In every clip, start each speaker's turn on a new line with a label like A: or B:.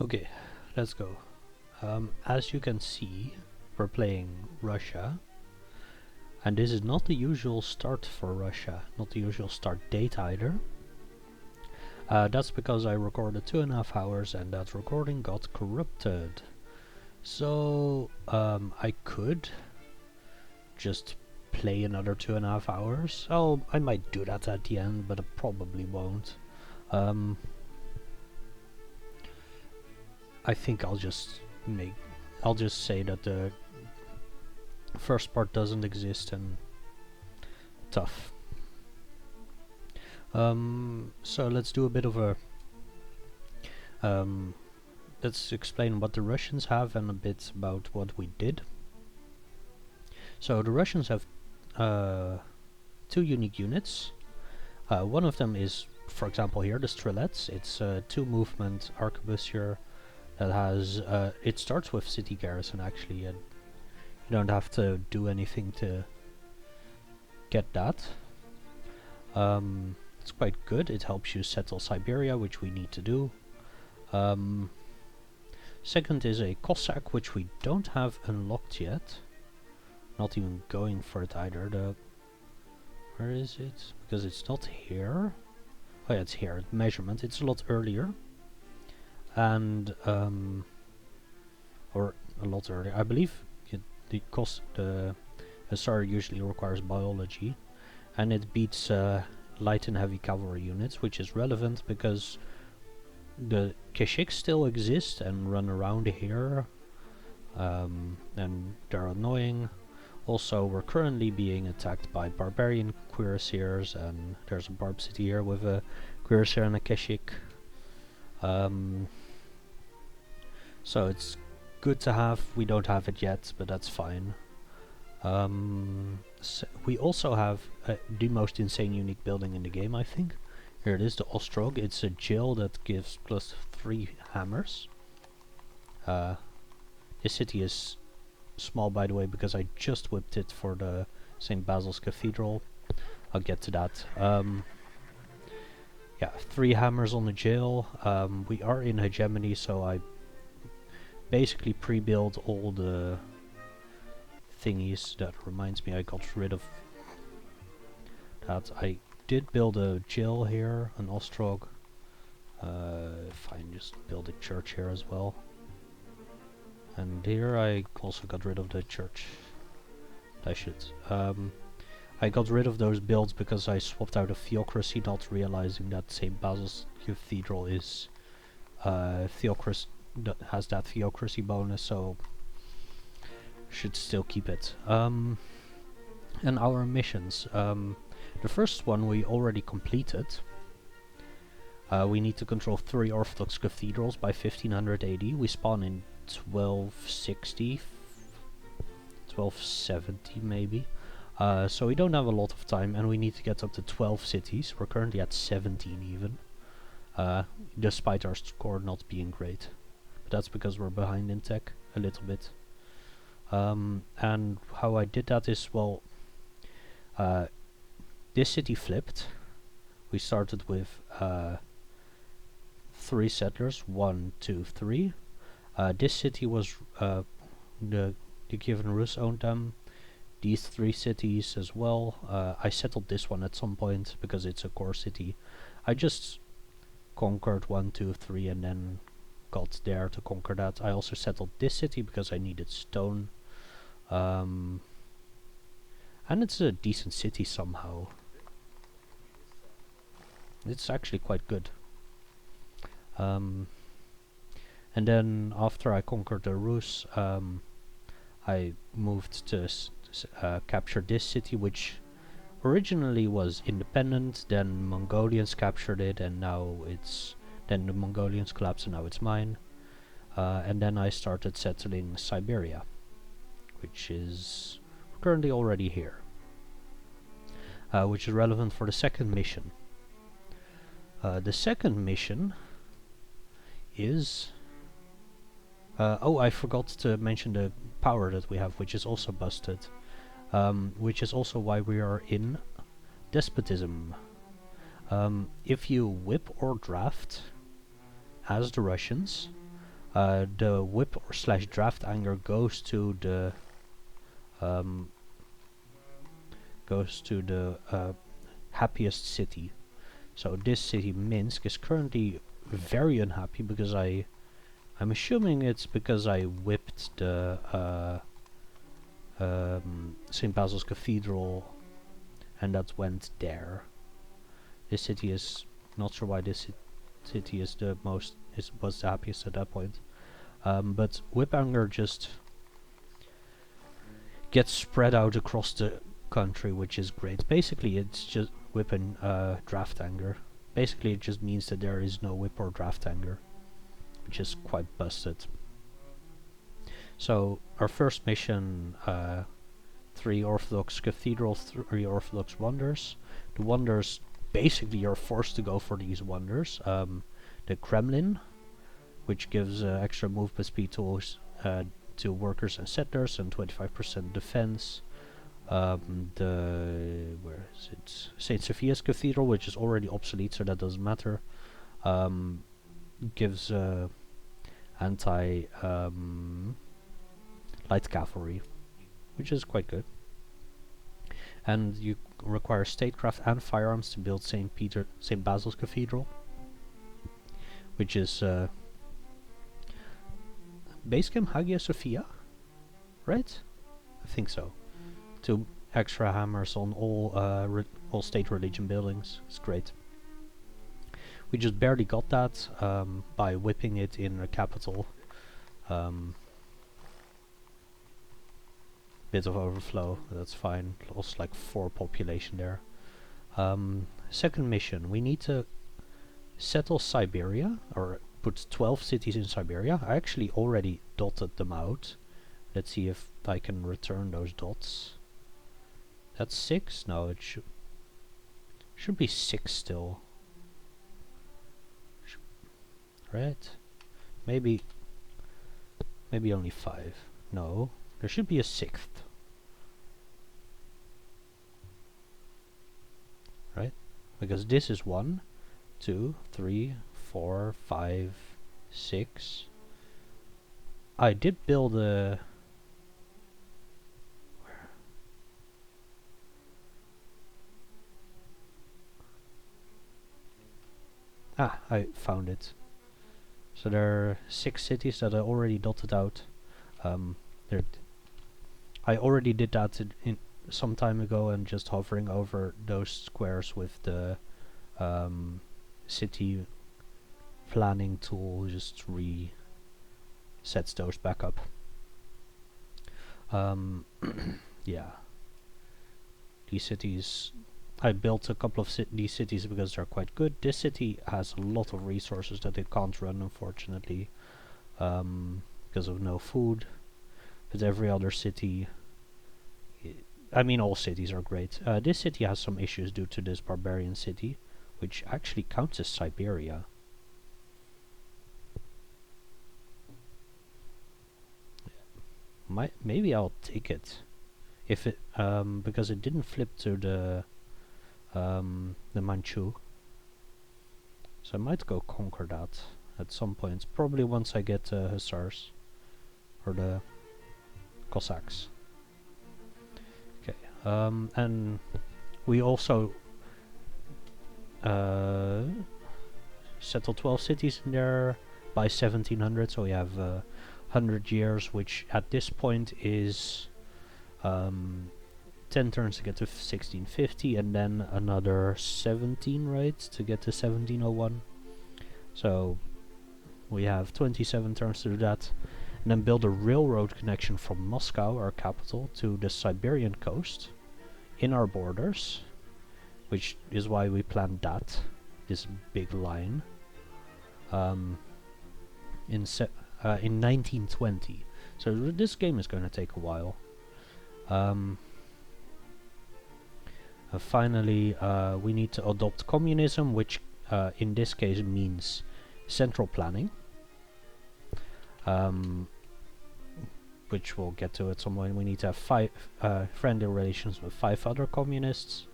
A: Okay, let's go. As you can see, we're playing Russia, and this is not the usual start for Russia, not the usual start date either. That's because I recorded 2.5 hours and that recording got corrupted. So I could just play another 2.5 hours. Oh, I might do that at the end, but I probably won't. I think I'll just say that the first part doesn't exist and tough. So let's do a bit of a let's explain what the Russians have and a bit about what we did. So the Russians have 2 unique units. One of them is, for example, here the Strelets. It's a 2-movement arquebusier that has it starts with city garrison actually, and you don't have to do anything to get that. It's quite good. It helps you settle Siberia, which we need to do. Second is a Cossack, which we don't have unlocked yet. Not even going for it either. Where is it? Because it's not here. Oh yeah, it's here. Measurement. It's a lot earlier. And or a lot earlier. I believe the SR usually requires biology, and it beats light and heavy cavalry units, which is relevant because the Keshiks still exist and run around here, and they're annoying. Also, we're currently being attacked by barbarian cuirassiers, and there's a barb city here with a cuirassier and a Keshik. So it's good to have. We don't have it yet, but that's fine. So we also have the most insane unique building in the game, I think. Here it is, the Ostrog. It's a jail that gives +3 hammers. This city is small, by the way, because I just whipped it for the St. Basil's Cathedral. I'll get to that. Yeah, 3 hammers on the jail. We are in hegemony, so I basically pre-built all the thingies. That reminds me, I got rid of that. I did build a jail here, an Ostrog. Fine, just build a church here as well. And here I also got rid of the church. I should. I got rid of those builds because I swapped out a theocracy, not realizing that St. Basil's Cathedral is has that theocracy bonus, so should still keep it. And our missions. The first one we already completed. We need to control 3 Orthodox cathedrals by 1500 AD. We spawn in 1260, 1270 maybe. So we don't have a lot of time, and we need to get up to 12 cities. We're currently at 17 even, despite our score not being great. But that's because we're behind in tech a little bit. And how I did that is, well, this city flipped. We started with 3 settlers, 1, 2, 3. This city was the Kievan Rus owned them. These 3 cities as well. I settled this one at some point because it's a core city. I just conquered 1, 2, 3 and then got there to conquer that. I also settled this city because I needed stone. And it's a decent city somehow. It's actually quite good. And then after I conquered the Rus, I moved to capture this city, which originally was independent, then Mongolians captured it, and now then the Mongolians collapsed and now it's mine. And then I started settling Siberia, which is currently already here, which is relevant for the second mission. The second mission is oh, I forgot to mention the power that we have, which is also busted, which is also why we are in despotism. If you whip or draft as the Russians, the whip or slash draft anger goes to the happiest city. So this city, Minsk, is currently very unhappy because I'm assuming it's because I whipped the St. Basil's Cathedral, and that went there. This city is not sure why this city is was the happiest at that point. But whip anger just gets spread out across the country, which is great. Basically, it's just whip and draft anger. Basically, it just means that there is no whip or draft anger, which is quite busted. So our first mission, 3 Orthodox Cathedral, 3 Orthodox Wonders. The Wonders, basically you're forced to go for these Wonders. The Kremlin, which gives extra movement speed tools to workers and settlers and 25% defense. Where is it? St. Sophia's Cathedral, which is already obsolete, so that doesn't matter. Gives anti light cavalry, which is quite good. And you require statecraft and firearms to build St. Basil's Cathedral, which is base camp Hagia Sophia, right? I think so. 2 extra hammers on all state religion buildings. It's great. We just barely got that by whipping it in a capital. Bit of overflow, that's fine. Lost like 4 population there. Second mission, we need to settle Siberia, or put 12 cities in Siberia. I actually already dotted them out. Let's see if I can return those dots. That's 6? No, it should be 6 still. Right? Maybe only 5. No, there should be a 6th. Right? Because this is 1, 2, 3, 4, 5, 6. I did build a... Ah, I found it. So there are 6 cities that I already dotted out. I already did that in some time ago, and just hovering over those squares with the city planning tool just resets those back up. Yeah. These cities, I built a couple of these cities because they're quite good. This city has a lot of resources that it can't run, unfortunately, because of no food. But every other city, I mean, all cities are great. This city has some issues due to this barbarian city, which actually counts as Siberia. Maybe I'll take it, if it because it didn't flip to the Manchu. So I might go conquer that at some point, probably once I get Hussars or the Cossacks. Okay, and we also settled 12 cities in there by 1700, so we have 100 years, which at this point is 10 turns to get to 1650, and then another 17, right, to get to 1701. So we have 27 turns to do that, and then build a railroad connection from Moscow, our capital, to the Siberian coast in our borders, which is why we planned that, this big line, in 1920. So this game is going to take a while. Finally, we need to adopt communism, which in this case means central planning, which we'll get to at some point. We need to have 5 friendly relations with 5 other communists,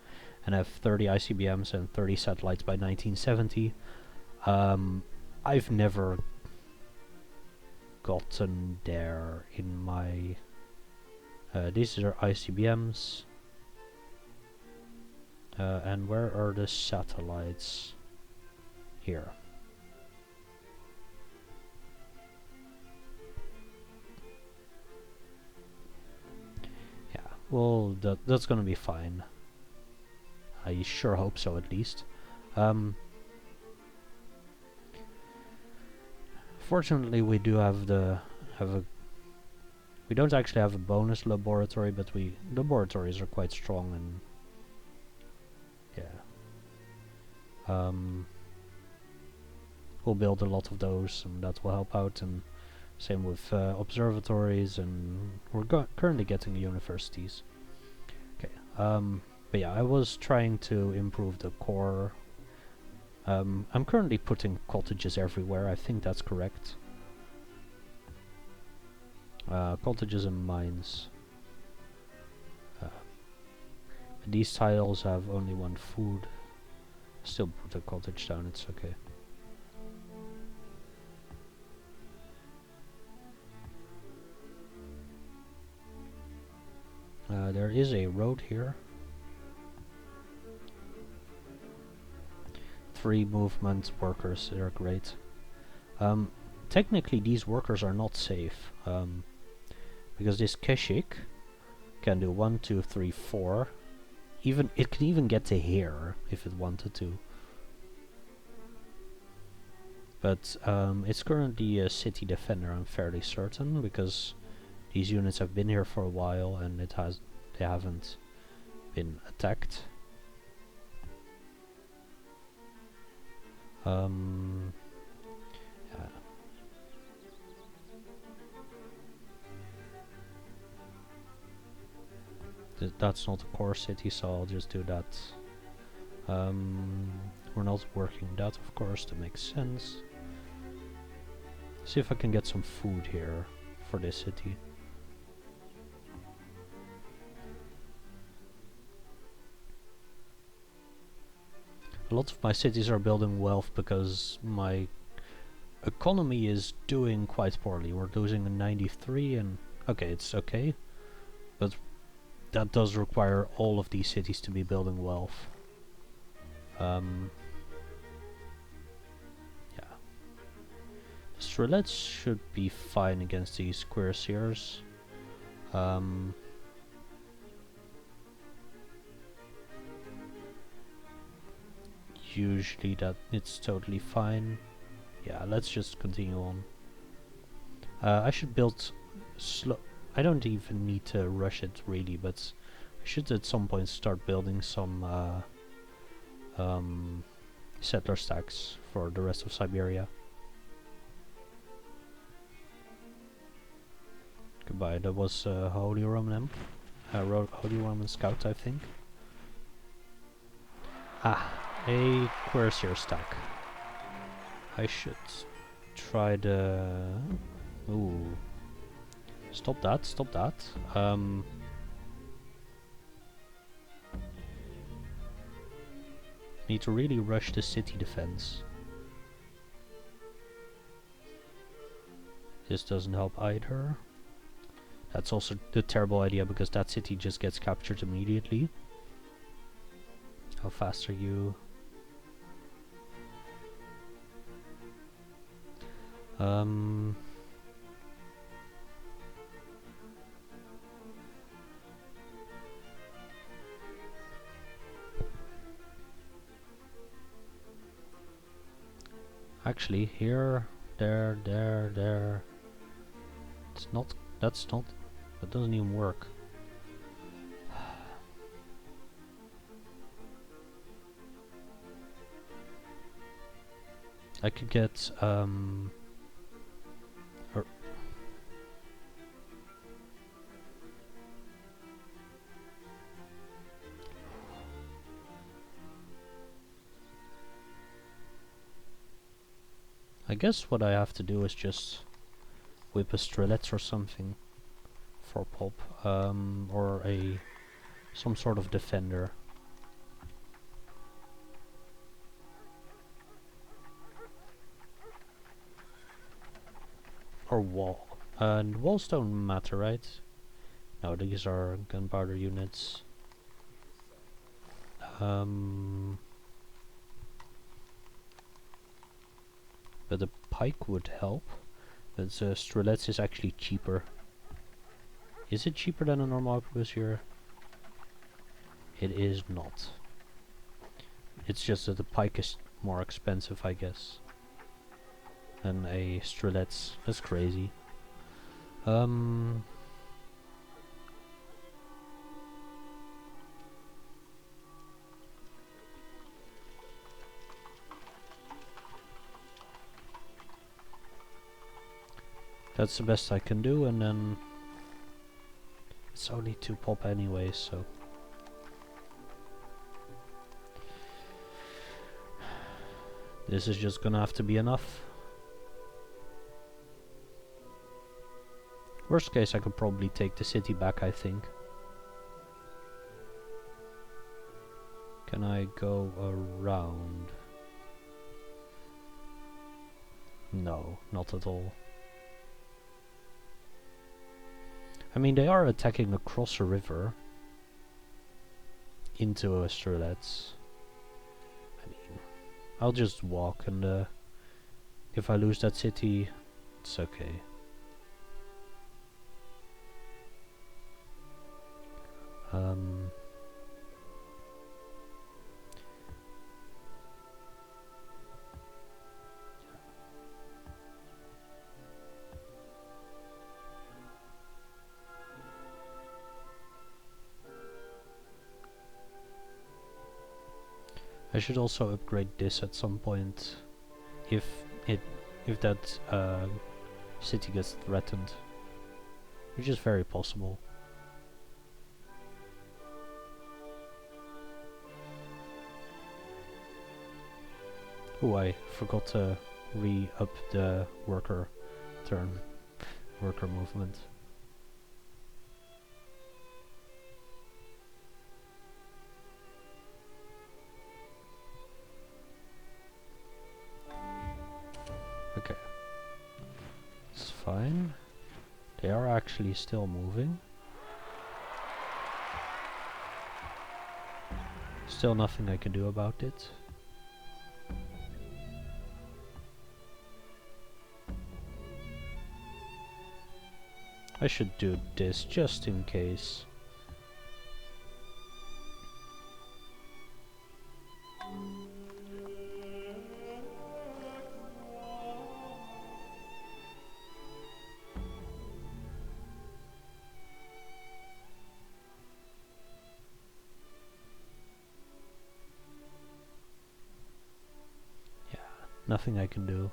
A: and have 30 ICBMs and 30 satellites by 1970. I've never gotten there in my... these are ICBMs. And where are the satellites? Here. Yeah, well, that's gonna be fine. I sure hope so, at least. Fortunately, we do have we don't actually have a bonus laboratory, but laboratories are quite strong, and yeah. We'll build a lot of those, and that will help out, and same with observatories, and we're currently getting universities. Okay, but yeah, I was trying to improve the core. I'm currently putting cottages everywhere, I think that's correct. Cottages and mines. These tiles have only one food. Still put a cottage down, it's okay. There is a road here. 3 movement workers, they're great. Technically these workers are not safe, because this Keshik can do 1, 2, 3, 4. It can even get to here if it wanted to. But it's currently a city defender, I'm fairly certain, because these units have been here for a while and they haven't been attacked. Yeah. That's not a core city, so I'll just do that. We're not working that, of course, that makes sense. See if I can get some food here for this city. A lot of my cities are building wealth because my economy is doing quite poorly. We're losing a 93, and okay, it's okay, but that does require all of these cities to be building wealth. Yeah. The Strelets should be fine against these cuirassiers. Usually it's totally fine. Yeah, let's just continue on. I should build I don't even need to rush it really, but I should at some point start building some settler stacks for the rest of Siberia. Goodbye, that was Holy Roman Holy Roman Scout, I think. Ah, a cuirassier stack. I should try the... Ooh. Stop that, stop that. Need to really rush the city defense. This doesn't help either. That's also the terrible idea because that city just gets captured immediately. How fast are you? Actually, here, there. It's not, that doesn't even work. I could get, I guess what I have to do is just whip a Strelets or something for pop, or some sort of defender. Or wall. And walls don't matter, right? No, these are gunpowder units. But the pike would help. But Strelets is actually cheaper. Is it cheaper than a normal arquebusier? It is not. It's just that the pike is more expensive, I guess, than a Strelets. That's crazy. That's the best I can do, and then it's only 2 pop anyway, so this is just gonna have to be enough. Worst case, I could probably take the city back, I think. Can I go around? No, not at all. I mean, they are attacking across a river into Strelets. I mean, I'll just walk, and if I lose that city, it's okay. I should also upgrade this at some point, if that city gets threatened, which is very possible. Oh, I forgot to re-up the worker movement. Okay. It's fine. They are actually still moving. Still nothing I can do about it. I should do this just in case. Yeah, nothing I can do.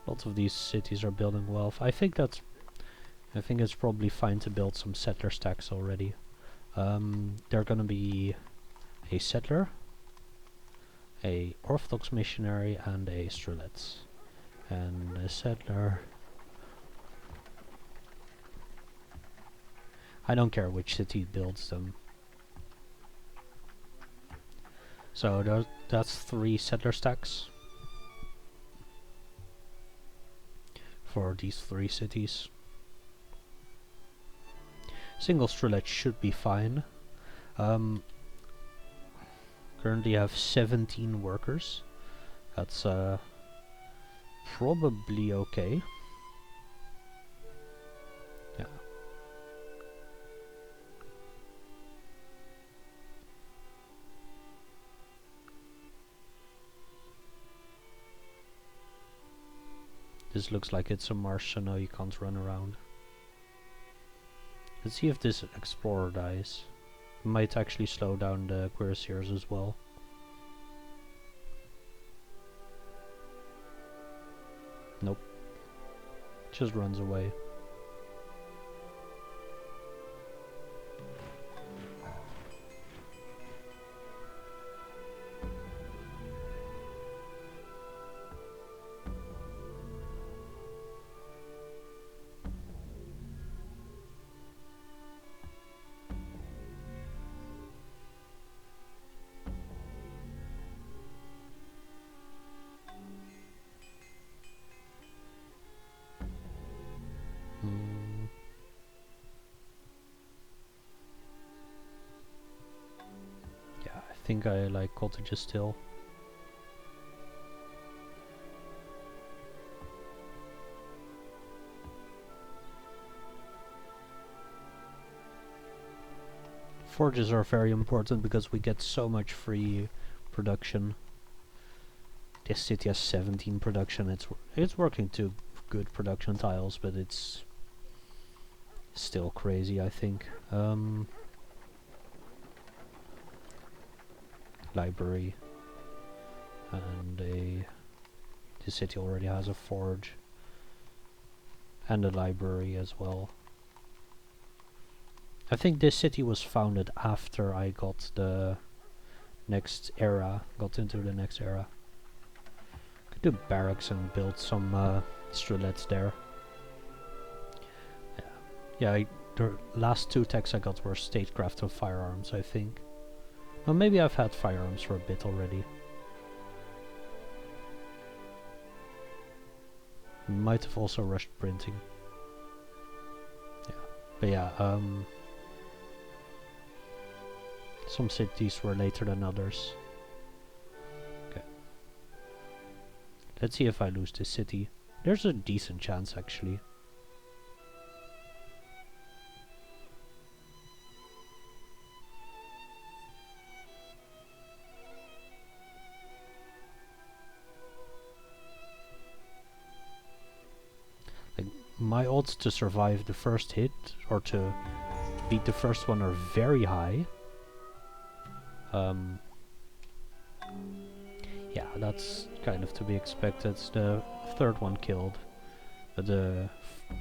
A: Lots of these cities are building wealth. I think it's probably fine to build some settler stacks already. They're gonna be a settler, a Orthodox missionary, and a Strelets. And a settler. I don't care which city builds them. So that's 3 settler stacks for these 3 cities. Single Strelet should be fine. Currently have 17 workers. That's probably okay. Yeah. This looks like it's a marsh, so no, you can't run around. Let's see if this explorer dies. It might actually slow down the cuirassiers as well. Nope. Just runs away. think I like cottages still. Forges are very important because we get so much free production. This city has 17 production. It's working to good production tiles, but it's still crazy, I think. Library, and the city already has a forge and a library as well. I think this city was founded after I got the next era, got into the next era. Could do barracks and build some strelets there. Yeah, the last 2 techs I got were statecraft of firearms, I think. Well, maybe I've had firearms for a bit already. Might have also rushed printing. Yeah, but yeah, some cities were later than others. Okay. Let's see if I lose this city. There's a decent chance, actually. Like, my odds to survive the first hit, or to beat the first one, are very high. Yeah, that's kind of to be expected. The third one killed, but the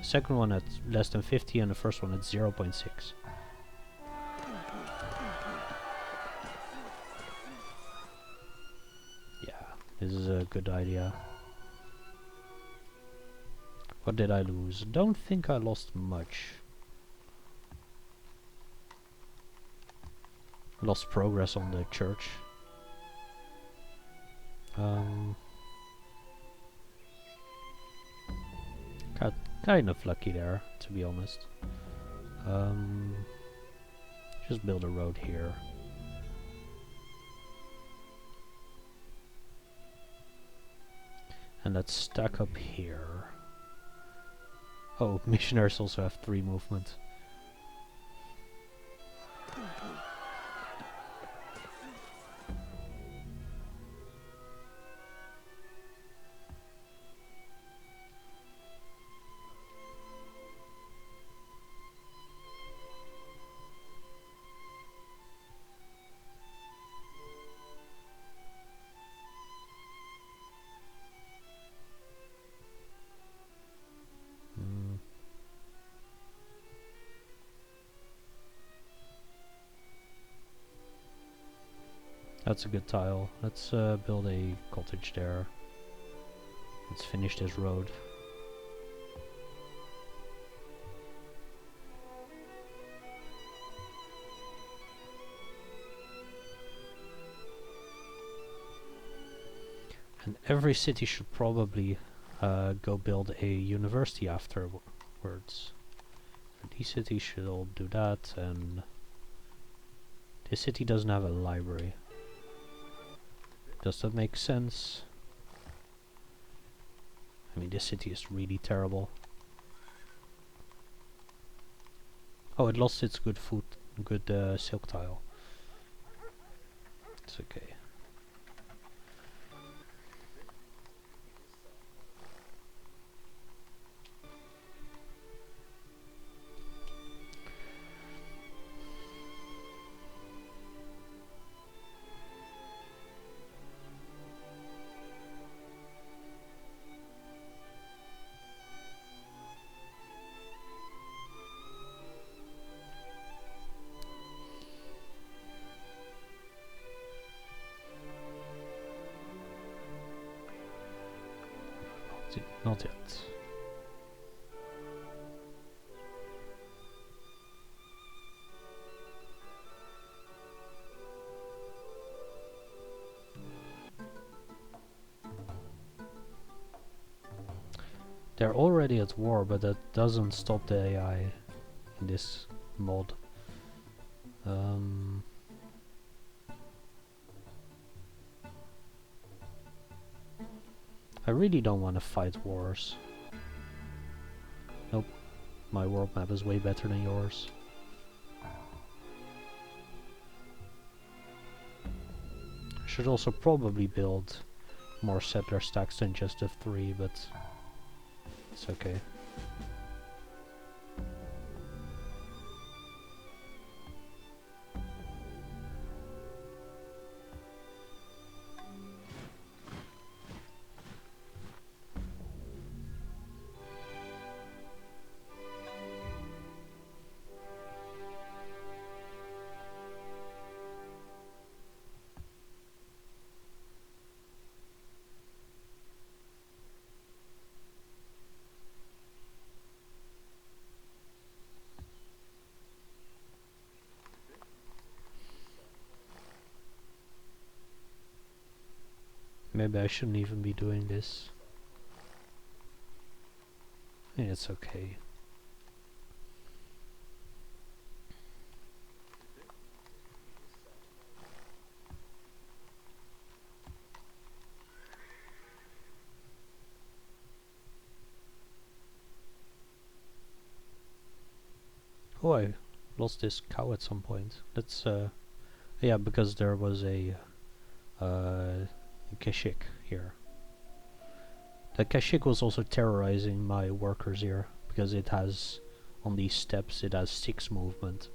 A: second one at less than 50 and the first one at 0.6. Yeah, this is a good idea. What did I lose? Don't think I lost much. Lost progress on the church. Kind of lucky there, to be honest. Just build a road here. And let's stack up here. Oh, missionaries also have 3 movement. That's a good tile. Let's build a cottage there. Let's finish this road. And every city should probably go build a university afterwards. These cities should all do that, and this city doesn't have a library. Does that make sense? I mean, this city is really terrible. Oh, it lost its good silk tile. It's okay. Not yet. They're already at war, but that doesn't stop the AI in this mod. I really don't want to fight wars. Nope, my world map is way better than yours. I should also probably build more settler stacks than just the 3, but it's okay. Maybe I shouldn't even be doing this. It's okay. Oh, I lost this cow at some point. That's yeah, because there was a Kashik here. The Kashik was also terrorizing my workers here, because it has, on these steps, it has 6 movement.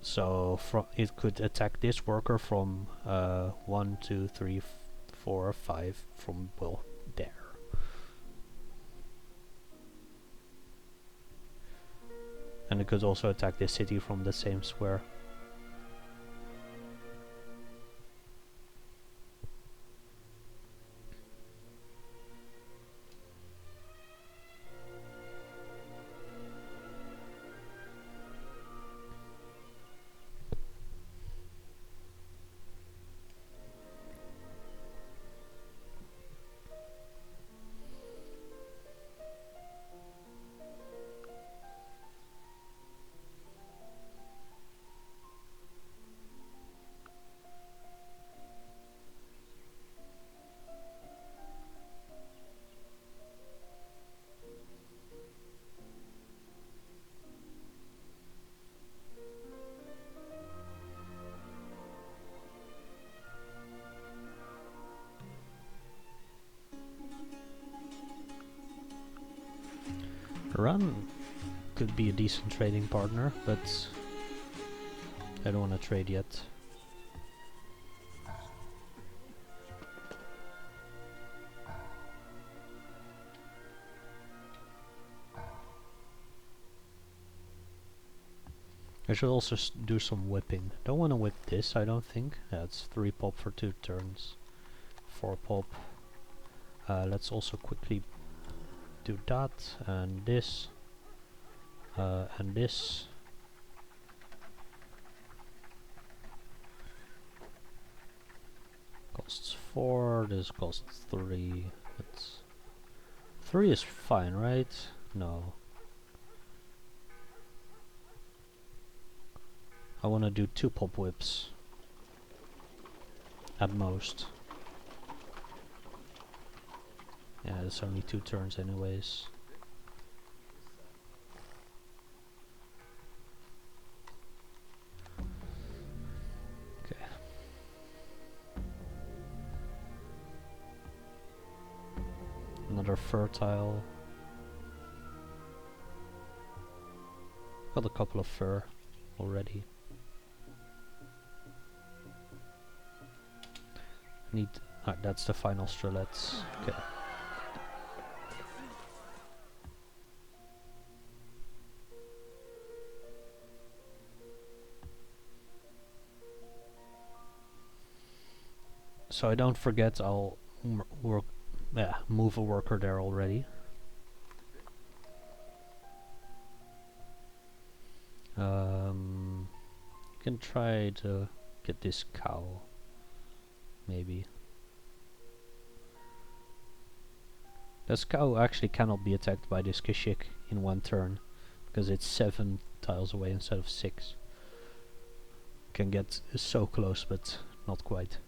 A: So it could attack this worker from 1, 2, 3, 4, 5 from, well, there. And it could also attack this city from the same square. Iran could be a decent trading partner, but I don't want to trade yet. I should also do some whipping. Don't want to whip this, I don't think. Yeah, it's 3 pop for 2 turns. 4 pop. Let's also quickly do that, and this, and this. Costs 4, this costs 3. It's 3 is fine, right? No. I want to do 2 pop whips. At most. Yeah, it's only 2 turns anyways. Okay. Another fertile. Got a couple of fur already. Need. That's the final strelets. Okay. So I don't forget, I'll move a worker there already. You can try to get this cow, maybe. This cow actually cannot be attacked by this Kashik in 1 turn, because it's 7 tiles away instead of 6. Can get so close, but not quite.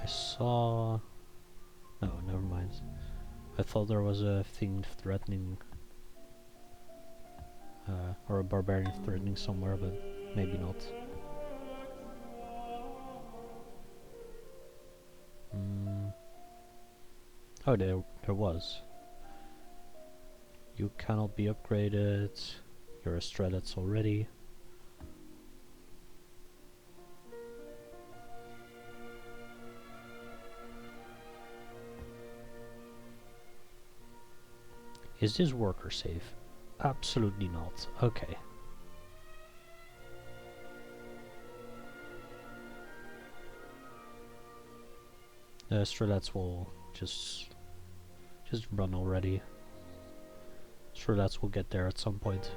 A: I saw... No, never mind. I thought there was a thing threatening... or a barbarian threatening somewhere, but maybe not. Oh, there was. You cannot be upgraded. You're a Strelets already. Is this worker safe? Absolutely not. Okay. The Strelets will just run already. Strelets will get there at some point.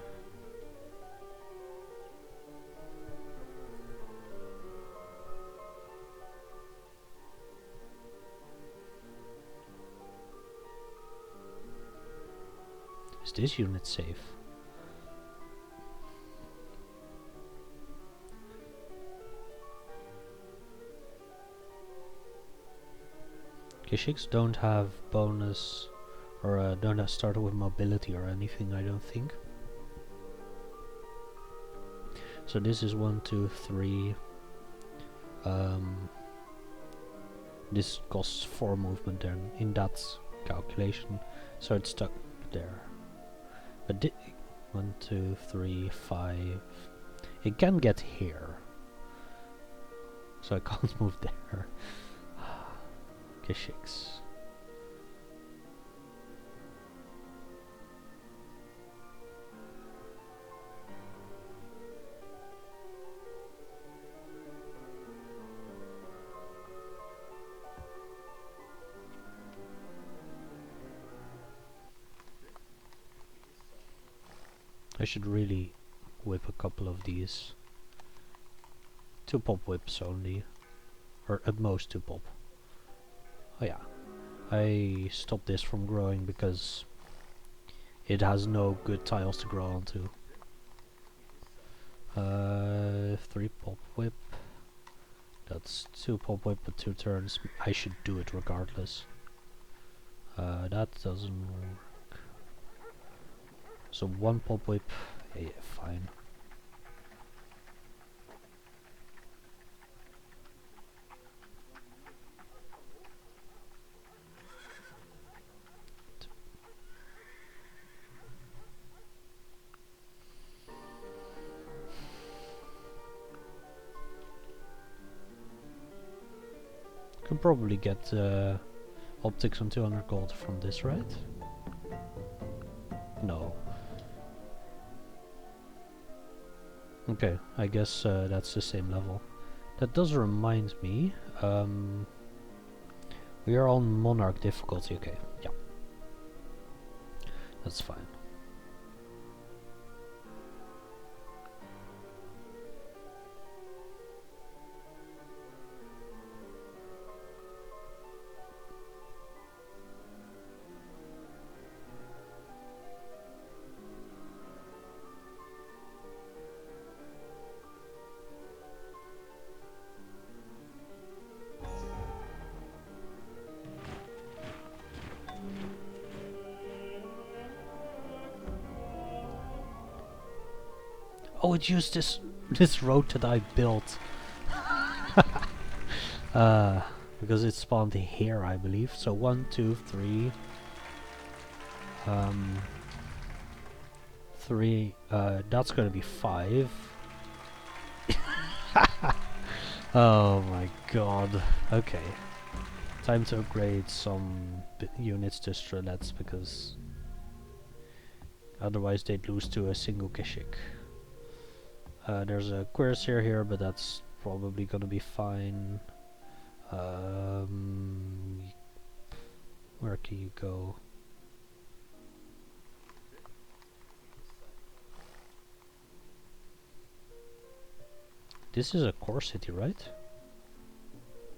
A: Is this unit safe? Kishiks don't have bonus or don't have started with mobility or anything, I don't think. So this is 1, 2, 3. This costs 4 movement then in that calculation, so it's stuck there. But 1, 2, 3, 5. It can get here, so I can't move there. Kishiks. I should really whip a couple of these. 2 pop whips only, or at most 2 pop. Oh yeah, I stopped this from growing because it has no good tiles to grow onto. 3 pop whip. That's 2 pop whip with 2 turns. I should do it regardless. That doesn't work. So 1 pop whip. Yeah, fine. Can probably get optics on 200 gold from this, right? No. Okay, I guess that's the same level. That does remind me, we are on Monarch difficulty. Okay, yeah, that's fine. Oh, it used this road that I built. Because it spawned here, I believe. So 1, 2, 3. 3. That's gonna be 5. Oh my god. Okay. Time to upgrade some units to Strelets because otherwise they'd lose to a single Kishik. There's a Cuirassier here, but that's probably gonna be fine. Where can you go? This is a core city, right?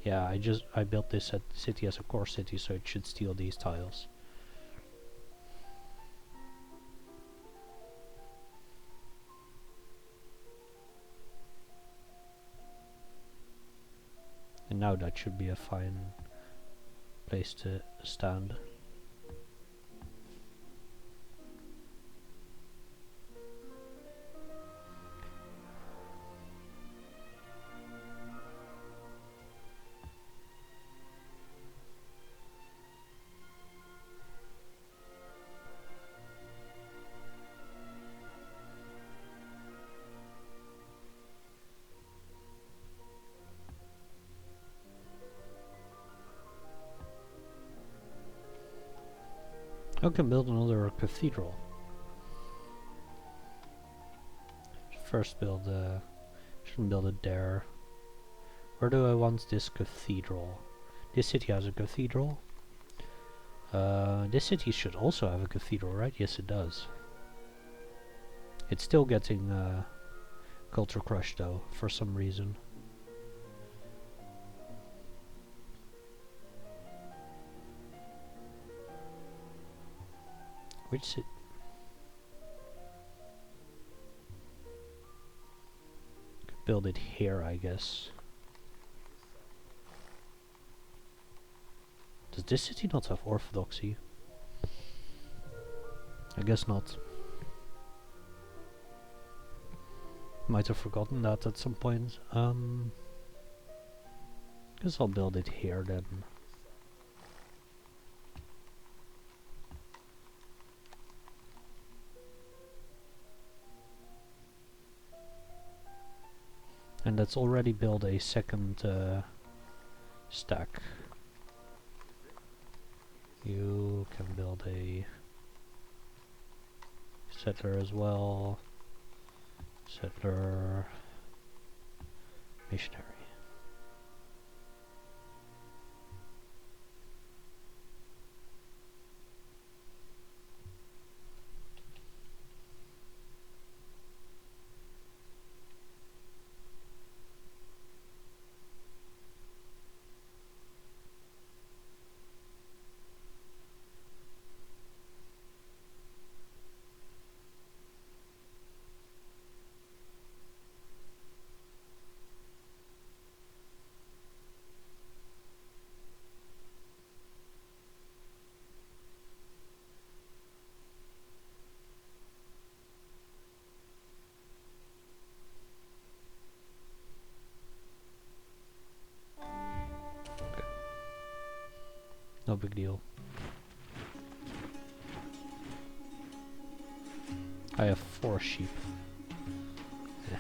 A: Yeah, I built this city as a core city, so it should steal these tiles. And now that should be a fine place to stand. I can build another cathedral. First build shouldn't build it there. Where do I want this cathedral? This city has a cathedral. This city should also have a cathedral, right? Yes, it does. It's still getting culture crush though, for some reason. Which city? Could build it here, I guess. Does this city not have orthodoxy? I guess not. Might have forgotten that at some point. Guess I'll build it here then. And let's already build a second stack. You can build a settler as well. Settler, missionary. No big deal. I have 4 sheep. Yeah.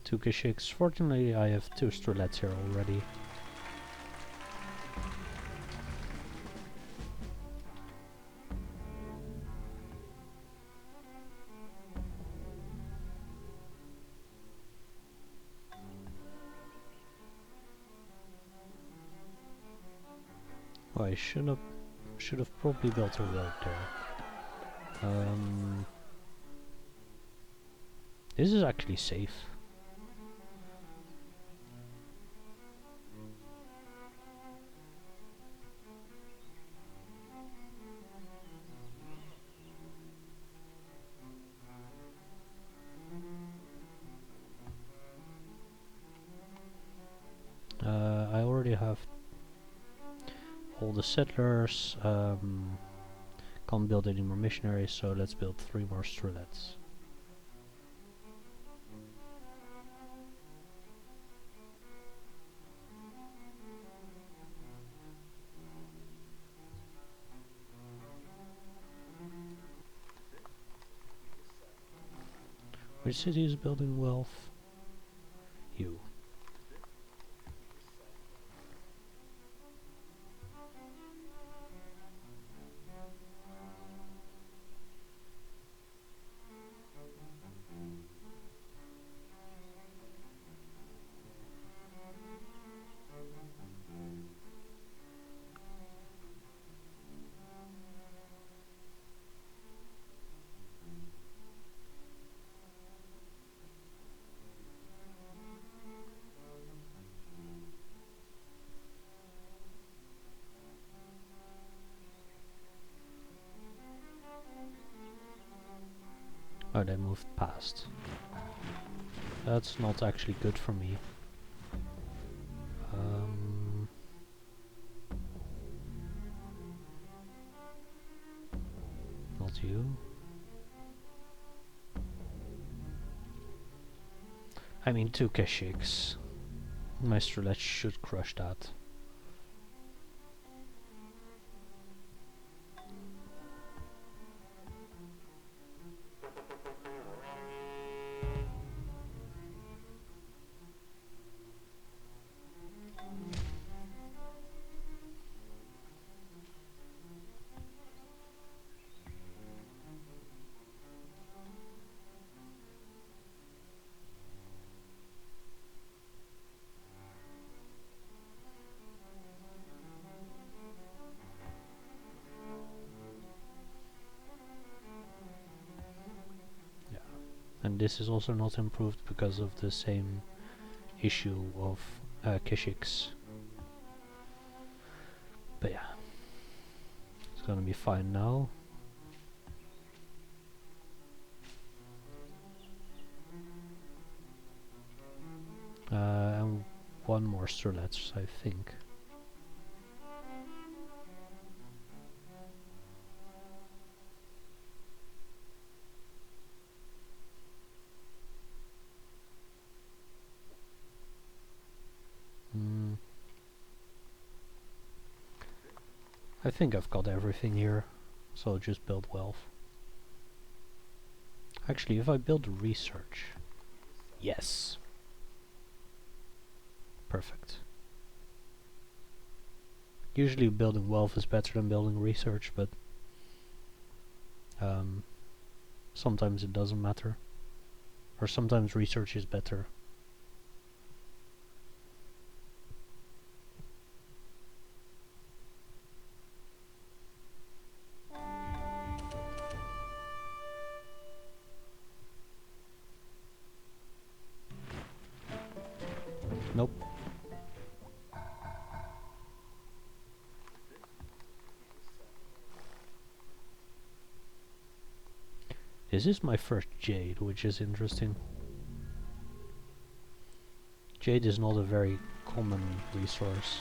A: Two Kashyyyks. Fortunately, I have 2 Strelets here already. Oh, I should have probably built a road there. This is actually safe. I already have all the settlers. Can't build any more missionaries, so let's build 3 more Strelets. Which city is building wealth? You. Oh, they moved past. That's not actually good for me. Not you. I mean, 2 Keshiks. My Strelets should crush that. And this is also not improved because of the same issue of Keshiks. But yeah, it's gonna be fine now. And 1 more Strelets, I think. I think I've got everything here, so I'll just build wealth. Actually, if I build research... Yes! Perfect. Usually building wealth is better than building research, but sometimes it doesn't matter. Or sometimes research is better. Nope. This is my first jade, which is interesting. Jade is not a very common resource.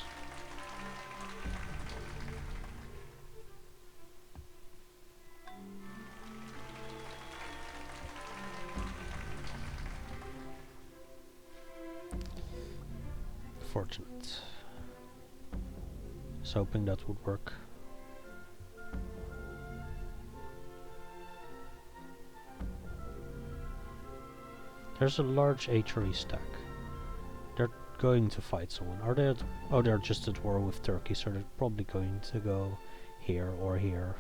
A: Fortunate. Was hoping that would work. There's a large HRE stack. They're going to fight someone. Are they oh, they're just at war with Turkey, so they're probably going to go here or here.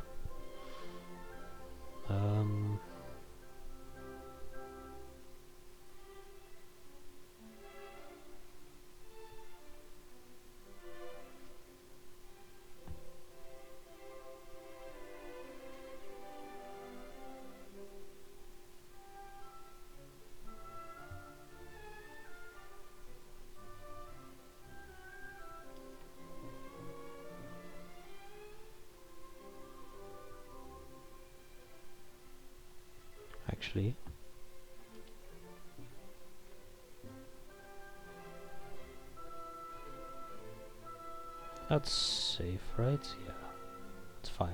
A: Actually, that's safe, right? Yeah, it's fine.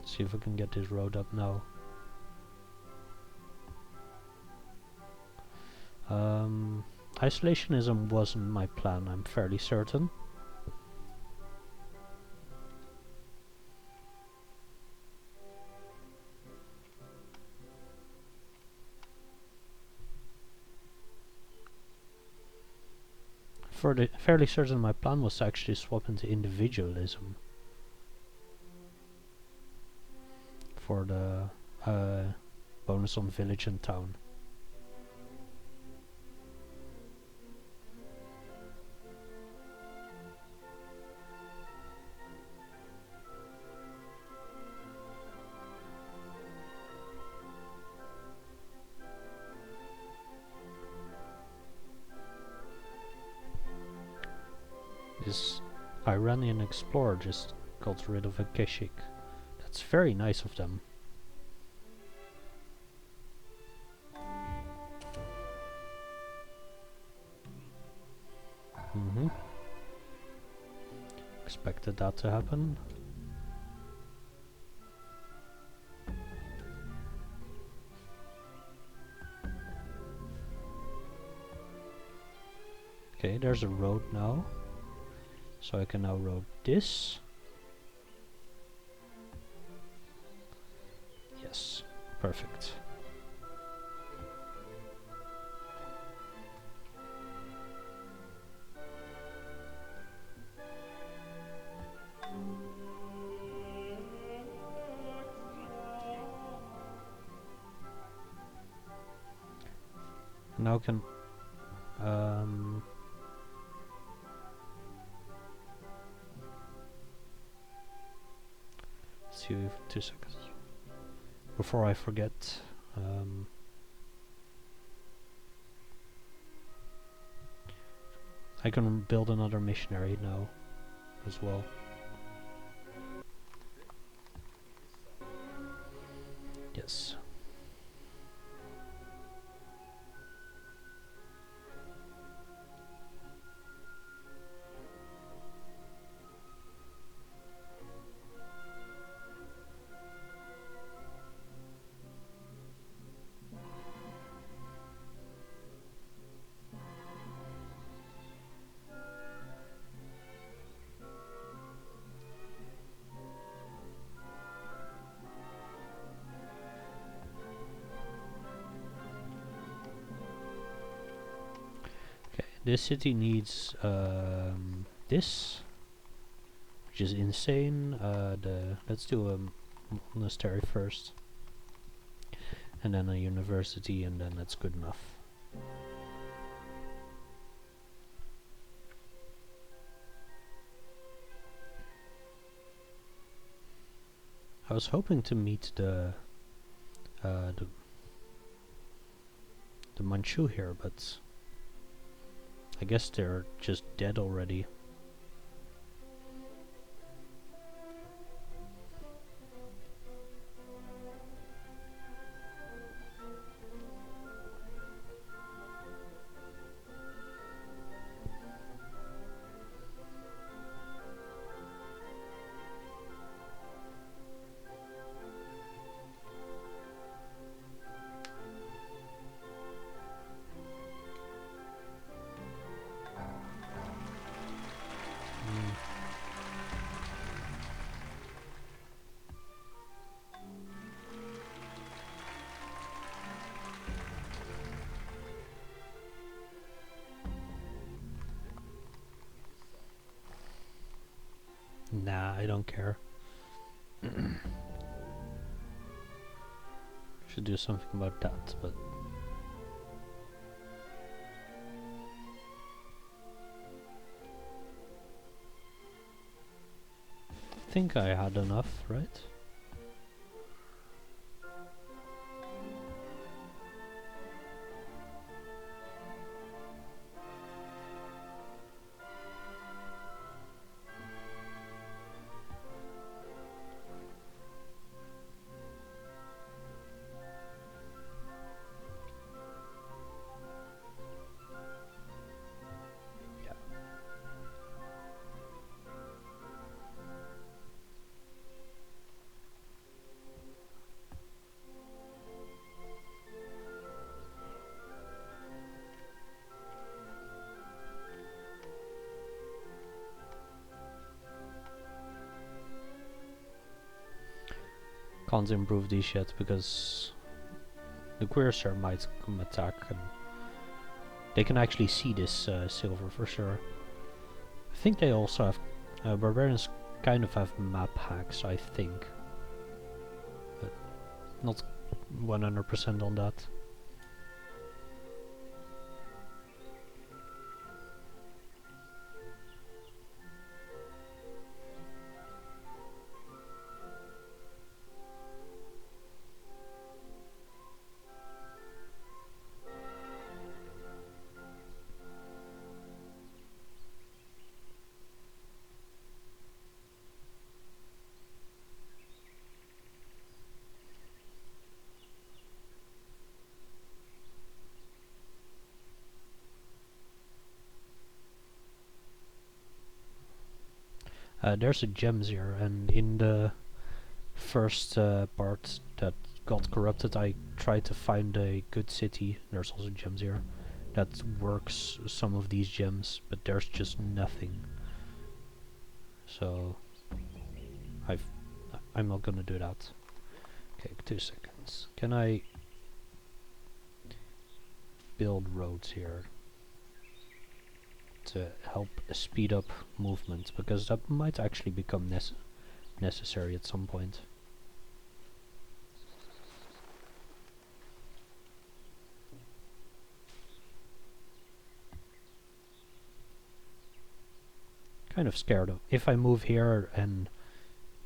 A: See if I can get this road up now. Isolationism wasn't my plan, I'm fairly certain. Fairly certain my plan was to actually swap into individualism for the bonus on village and town. This Iranian explorer just got rid of a Keshik. That's very nice of them. Expected that to happen. Okay, there's a road now. So I can now road this. Yes, perfect. Now can see 2 seconds before I forget. I can build another missionary now as well. Yes. This city needs this, which is insane. Let's do a monastery first, and then a university, and then that's good enough. I was hoping to meet the Manchu here, but I guess they're just dead already. Nah, I don't care. Should do something about that, but I think I had enough, right? Can't improve these yet because the cursor might come attack, and they can actually see this silver for sure. I think they also have barbarians kind of have map hacks, I think, but not 100% on that. There's a gems here, and in the first part that got corrupted, I tried to find a good city. There's also gems here that works some of these gems, but there's just nothing. So I'm not gonna do that. Okay, 2 seconds. Can I build roads here to help speed up movement, because that might actually become necessary at some point. Kind of scared of if I move here and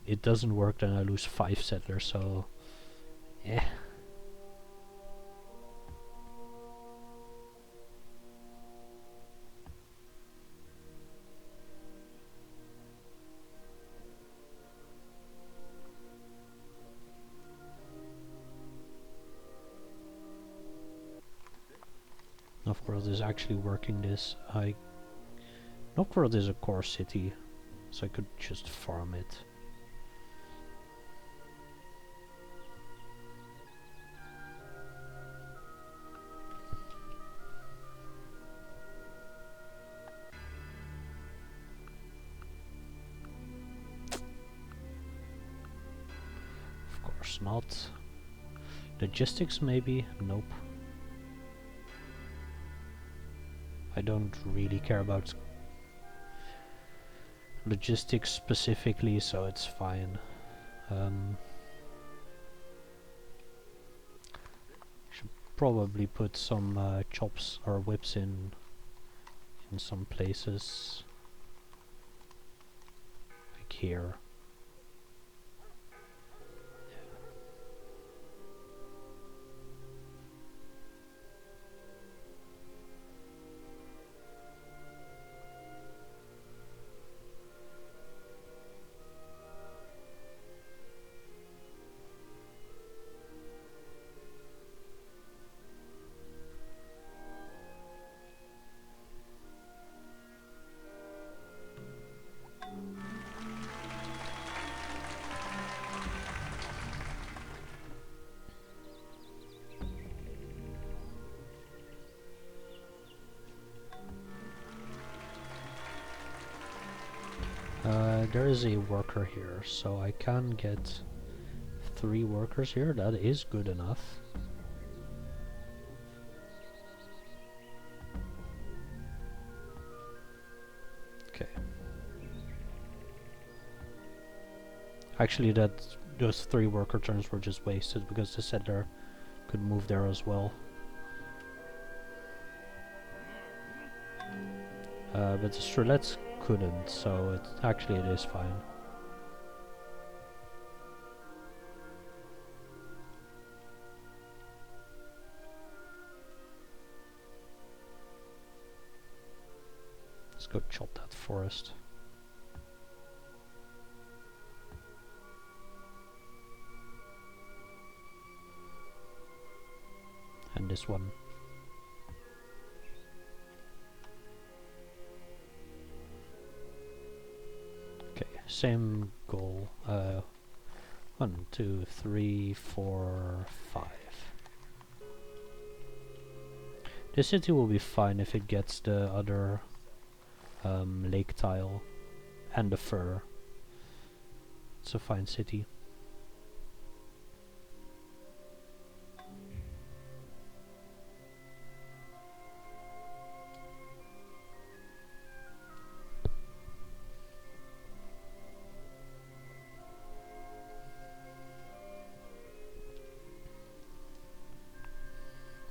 A: it doesn't work, then I lose 5 settlers, so yeah. Novgorod is actually working this. Novgorod is a core city, so I could just farm it. Of course not. Logistics maybe? Nope. I don't really care about logistics specifically, so it's fine. Should probably put some chops or whips in some places, like here. There is a worker here, so I can get 3 workers here. That is good enough. Okay. Actually, those 3 worker turns were just wasted because the settler could move there as well. But the Strelets couldn't, so it is fine. Let's go chop that forest. And this one. Same goal. 1, 2, 3, 4, 5. This city will be fine if it gets the other lake tile and the fur. It's a fine city.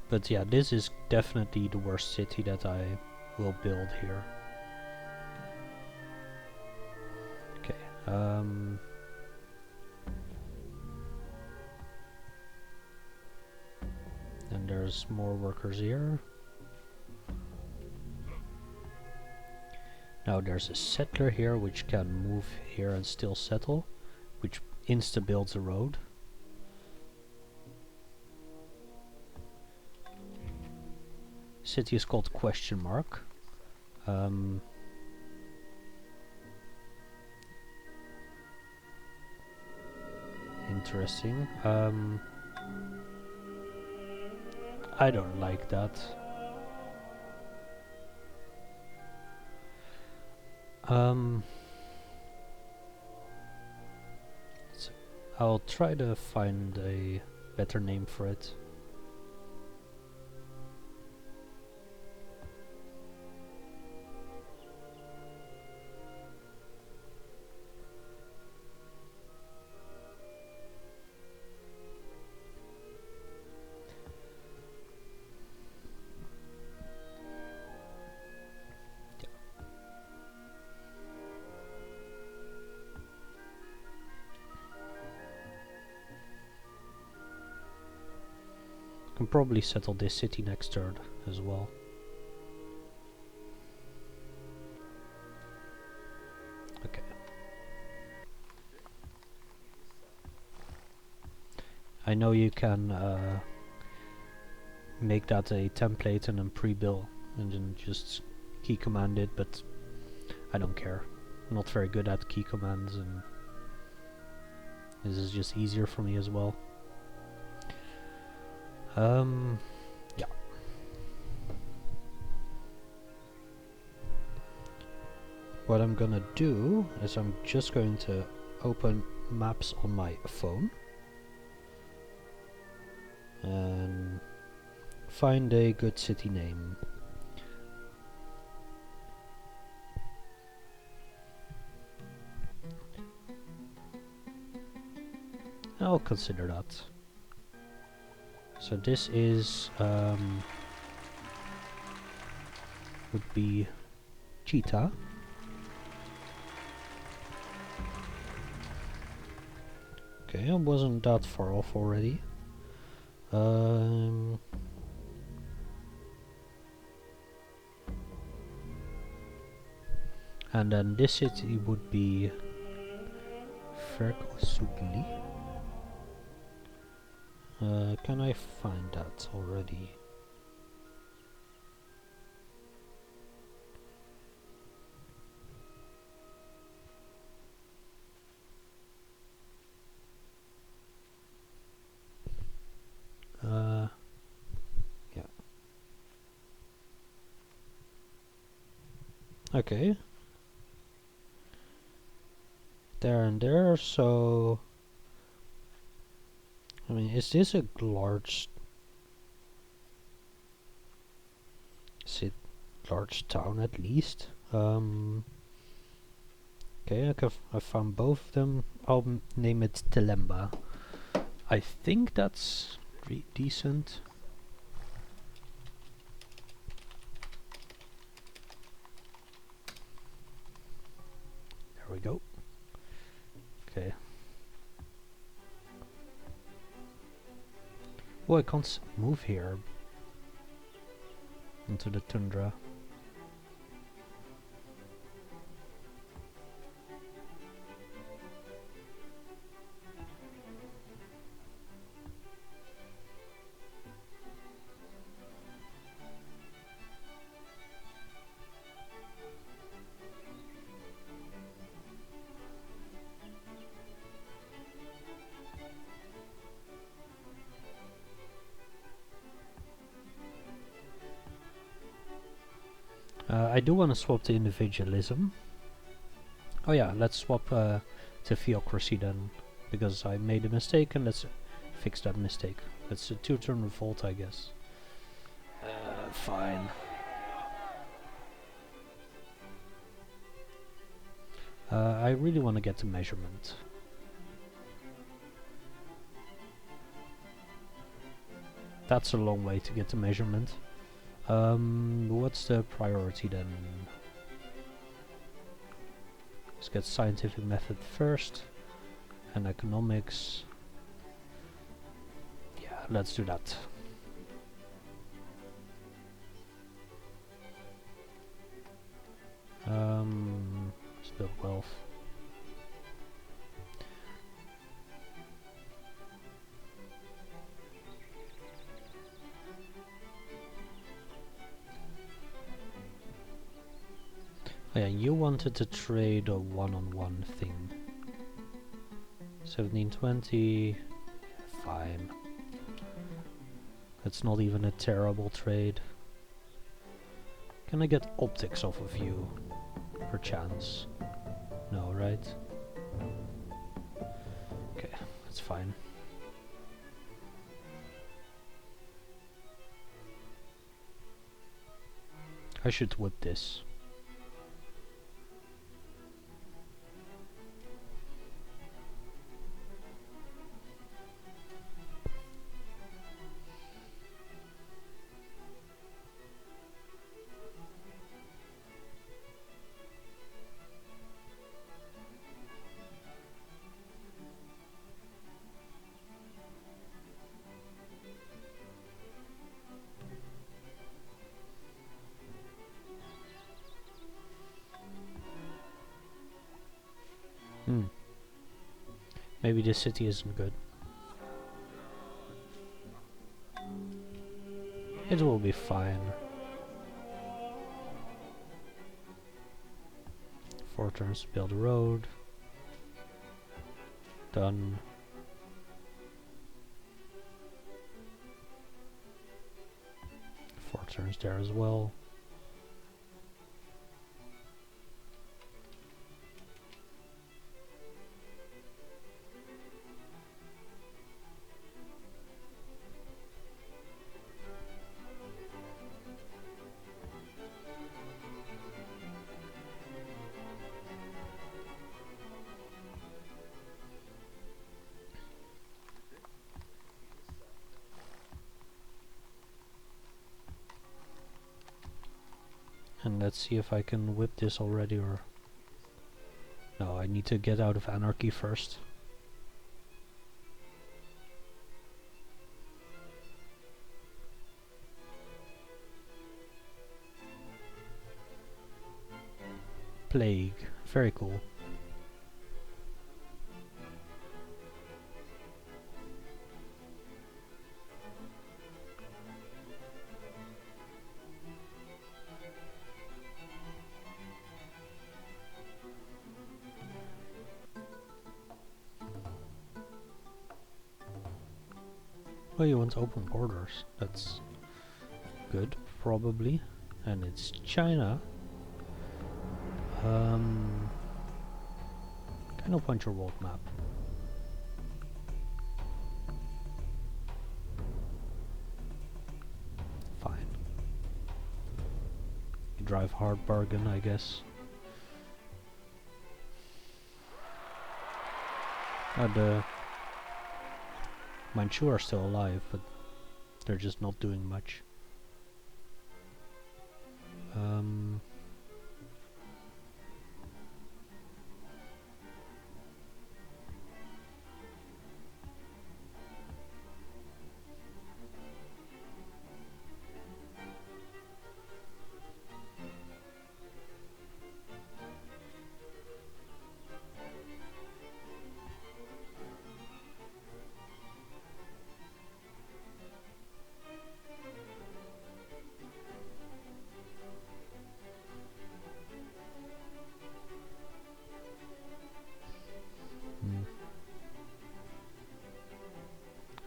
A: But yeah, this is definitely the worst city that I will build here. Okay, and there's more workers here. Now there's a settler here which can move here and still settle, which insta builds a road. City is called Question Mark. interesting. I don't like that. So I'll try to find a better name for it. Can probably settle this city next turn as well. Okay. I know you can make that a template and then pre-build and then just key command it, but I don't care. I'm not very good at key commands, and this is just easier for me as well. Yeah. What I'm gonna do is I'm just going to open maps on my phone and find a good city name. I'll consider that. So this is would be Cheetah. Okay, I wasn't that far off already. And then this city would be Ferkosugli. Can I find that already? Yeah. Okay. There and there, so I mean, is this a large large town at least? Okay, I found both of them. I'll name it Telemba. I think that's decent. There we go. Okay. Oh, I can't move here into the tundra. I do want to swap to individualism. Oh yeah, let's swap to theocracy then, because I made a mistake, and let's fix that mistake. It's a 2-turn revolt, I guess. Fine. I really want to get the measurement. That's a long way to get the measurement. What's the priority then? Let's get scientific method first, and economics. Yeah, let's do that. Let's build wealth. Oh yeah, you wanted to trade a one-on-one thing. So 1720. Fine. That's not even a terrible trade. Can I get optics off of you? Perchance. No, right? Okay, that's fine. I should whip this. Maybe this city isn't good. It will be fine. 4 turns to build a road. Done. Four turns there as well. And let's see if I can whip this already, or... No, I need to get out of anarchy first. Plague. Very cool. Oh, you want open borders. That's good, probably. And it's China. Kind of want your world map. Fine. You drive hard bargain, I guess. The Manchu are still alive, but they're just not doing much.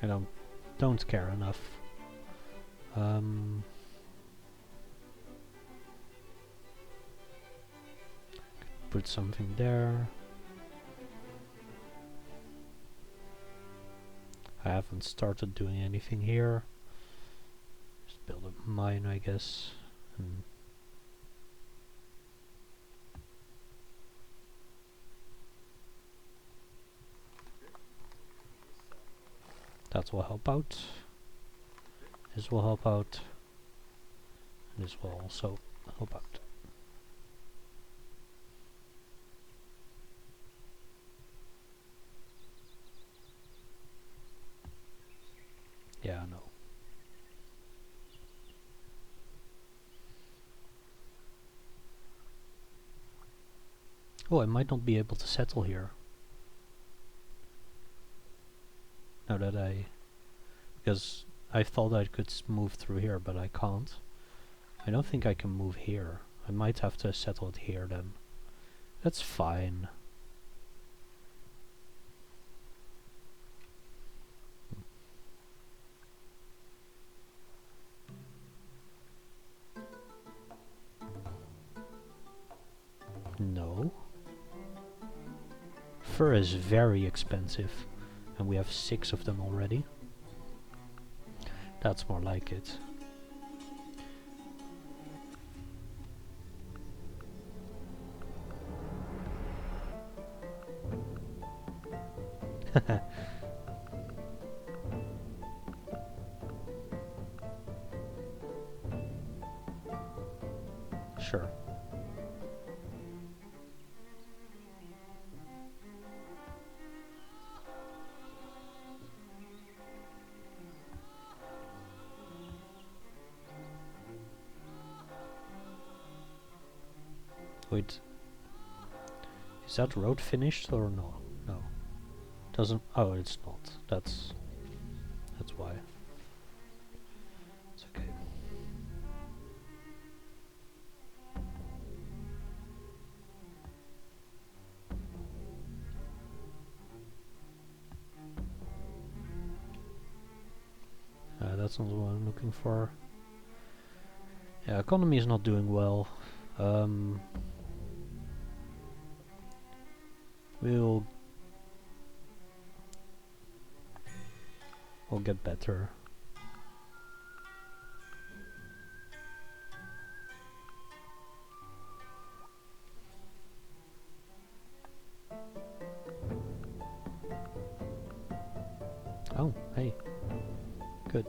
A: I don't care enough. Put something there. I haven't started doing anything here. Just build a mine, I guess. And that will help out. This will help out. And this will also help out. Yeah, I know. Oh, I might not be able to settle here. Now that because I thought I could move through here, but I can't. I don't think I can move here. I might have to settle it here then. That's fine. No. Fur is very expensive, and we have 6 of them already. That's more like it. Sure. Wait. Is that road finished or no? No. Doesn't. Oh, it's not. That's why. It's okay. That's not what I'm looking for. Yeah, economy is not doing well. We'll get better. Oh, hey. Good.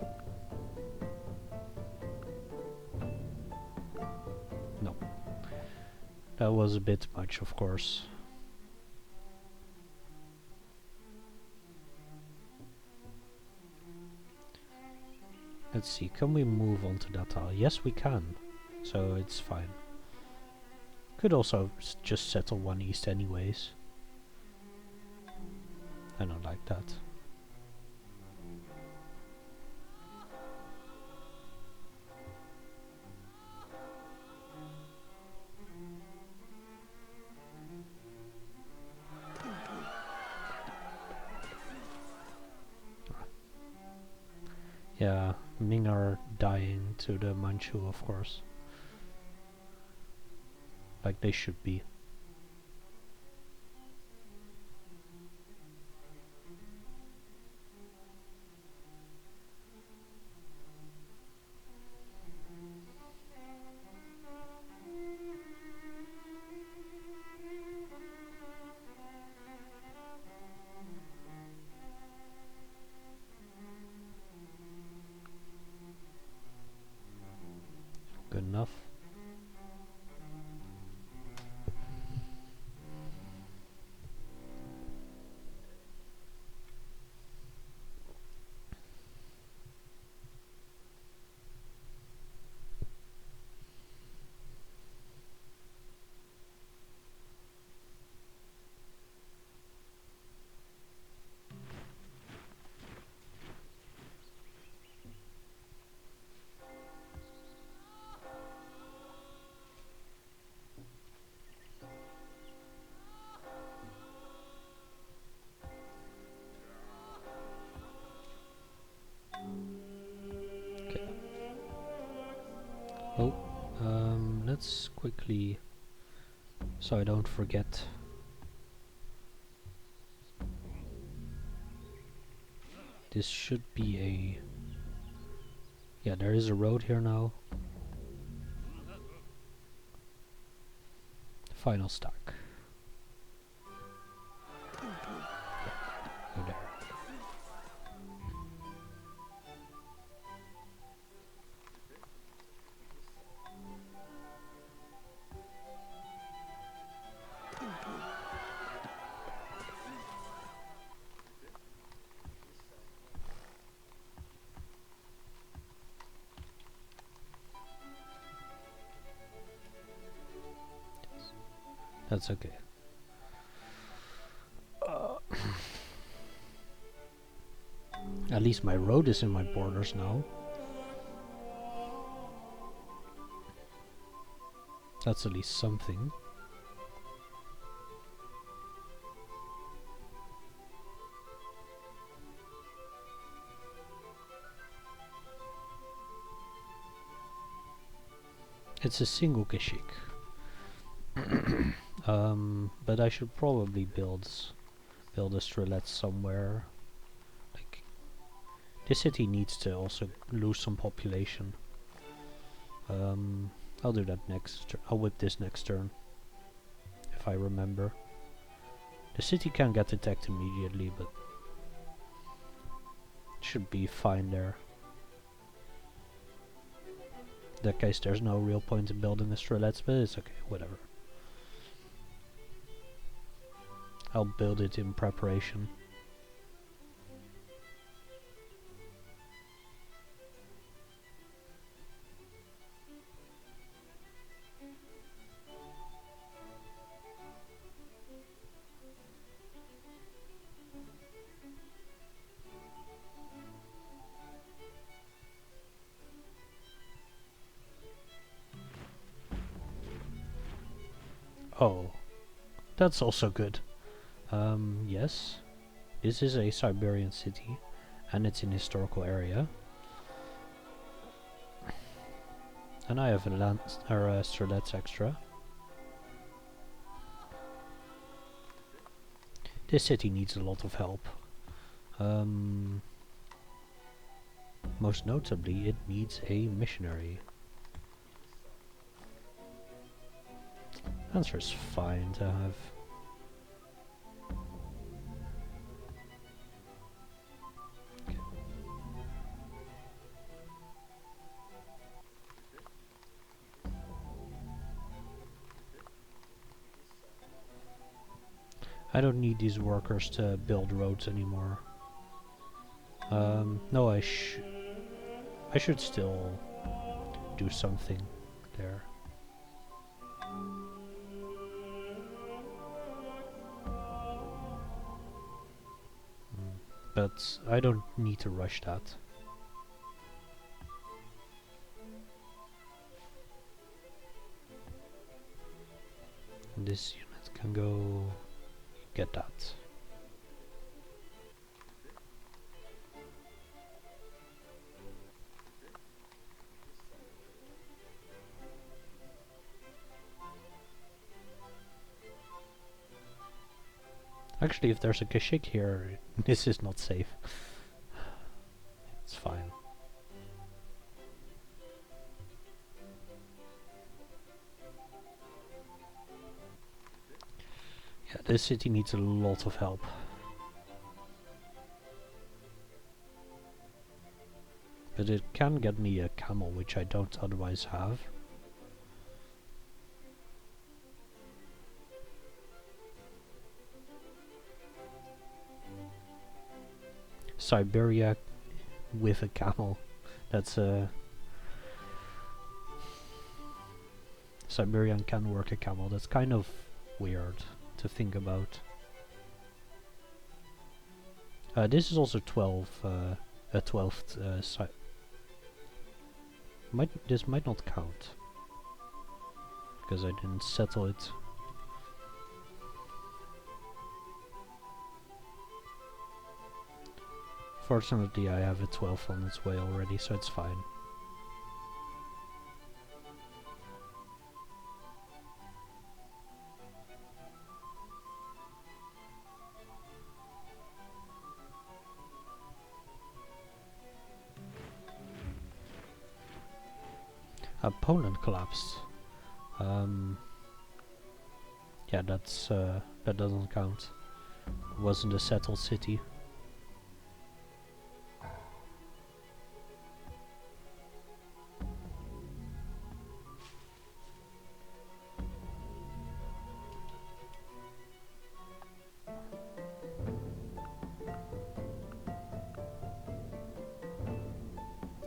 A: No. That was a bit much, of course. Let's see, can we move on to that tile? Yes, we can. So it's fine. Could also just settle one east anyways. I don't like that. Yeah, Ming are dying to the Manchu, of course. Like they should be. Good enough. Oh, let's quickly, so I don't forget. This should be a, yeah, there is a road here now. Final stack. Go there. That's okay. At least my road is in my borders now. That's at least something. It's a single Kashik. But I should probably build a Strelets somewhere. Like, this city needs to also lose some population. I'll do that next. I'll whip this next turn, if I remember. The city can get attacked immediately, but should be fine there. In that case, there's no real point in building a Strelets, but it's okay, whatever. I'll build it in preparation. Oh, that's also good. Yes. This is a Siberian city, and it's in historical area. And I have a land or a Strelets extra. This city needs a lot of help. Most notably, it needs a missionary. Answer's fine to have. Okay. I don't need these workers to build roads anymore. No, I should still do something there. But I don't need to rush that. And this unit can go get that. Actually, if there's a Kashik here, this is not safe. It's fine. Yeah, this city needs a lot of help. But it can get me a camel, which I don't otherwise have. Siberia with a camel. That's Siberian can work a camel. That's kind of weird to think about. This is also 12, a 12th this might not count because I didn't settle it. Fortunately, I have a 12 on its way already, so it's fine. Poland collapsed. Yeah, that's that doesn't count. It wasn't a settled city.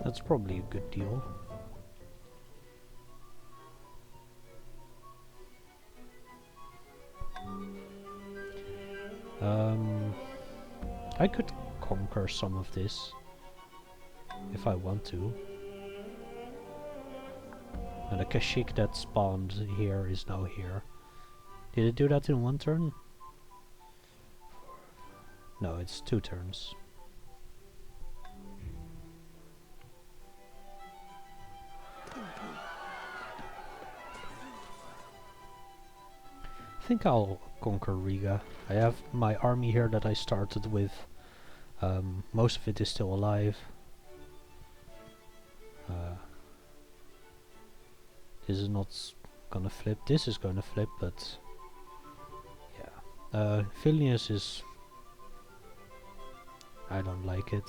A: That's probably a good deal. I could conquer some of this if I want to. And the Kashik that spawned here is now here. Did it do that in one turn? No, it's 2 turns. think I'll conquer Riga. I have my army here that I started with. Most of it is still alive. This is not gonna flip. This is gonna flip, but yeah. Vilnius is... I don't like it.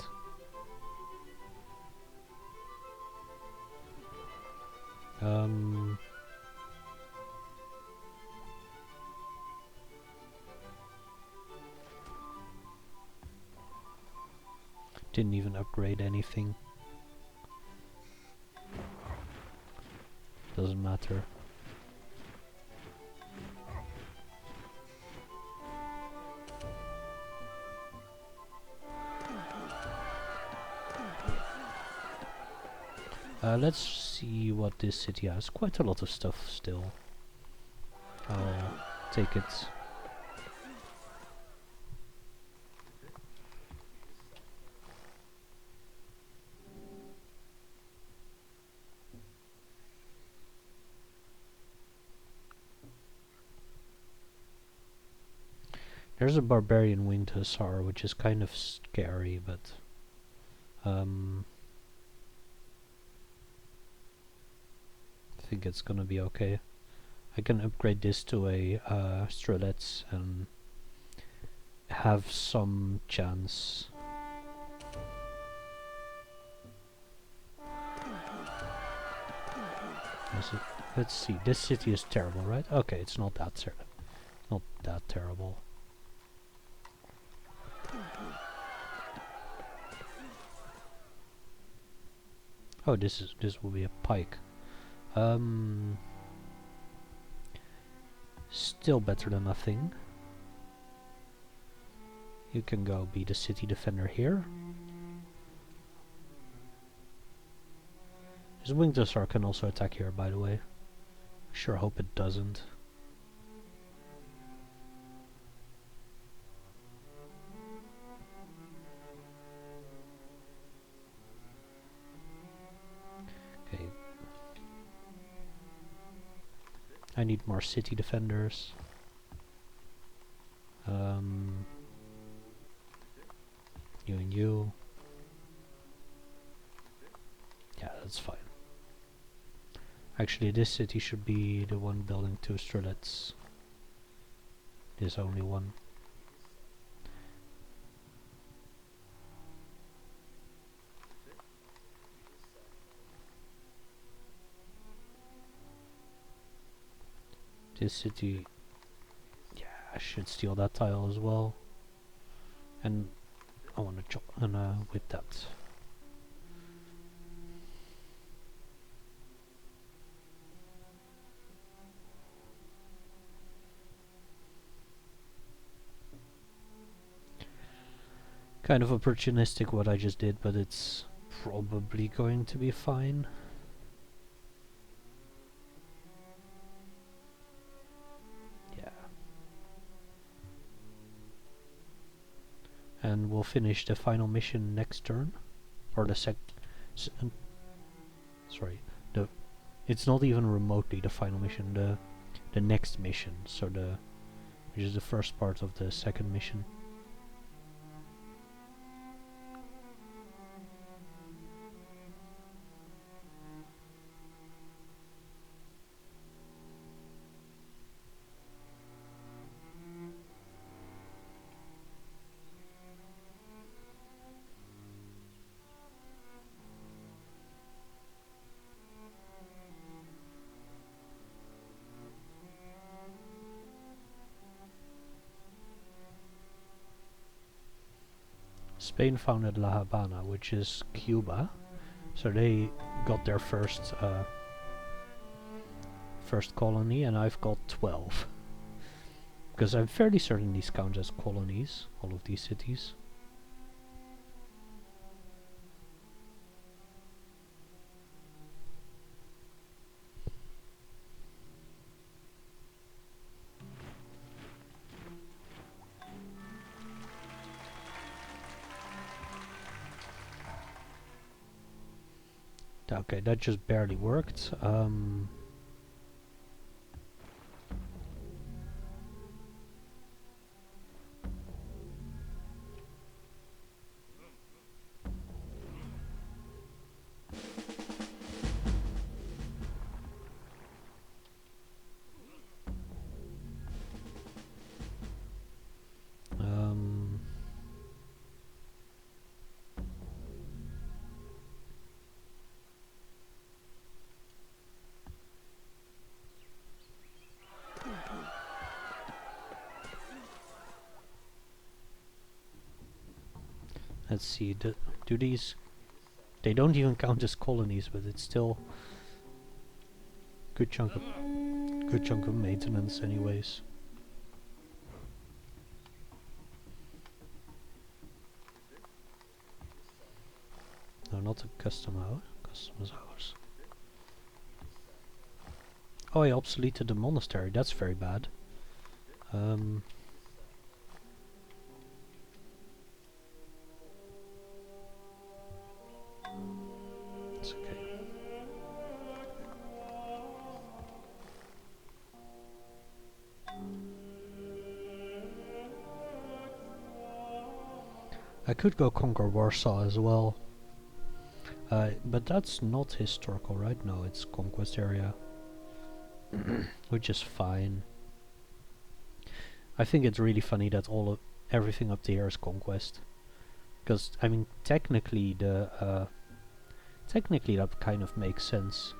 A: Didn't even upgrade anything. Doesn't matter. Let's see what this city has. Quite a lot of stuff still. I'll take it. There's a barbarian winged hussar, which is kind of scary, but I think it's gonna be okay. I can upgrade this to a Strelets and have some chance. Let's see. This city is terrible, right? Okay, it's not that terrible. Oh, this will be a pike. Still better than nothing. You can go be the city defender here. This winged hussar can also attack here, by the way. Sure hope it doesn't. Okay. I need more city defenders. You and you. Yeah, that's fine. Actually, this city should be the one building 2 Strelets. There's only one. This city, yeah, I should steal that tile as well. And I want to chop with that. Kind of opportunistic what I just did, but it's probably going to be fine. Yeah. And we'll finish the final mission next turn. Or the sorry. It's not even remotely the final mission, the next mission. So which is the first part of the second mission. Spain founded La Habana, which is Cuba, so they got their first colony, and I've got 12. Because I'm fairly certain these count as colonies, all of these cities. Okay, that just barely worked. Let's see, do these... They don't even count as colonies, but it's still good chunk of maintenance anyways. No, not a custom house. Customer's house. Oh, I obsoleted the monastery. That's very bad. It's okay. I could go conquer Warsaw as well. But that's not historical, right? No, it's conquest area. Which is fine. I think it's really funny that everything up there is conquest. Because, I mean, technically that kind of makes sense.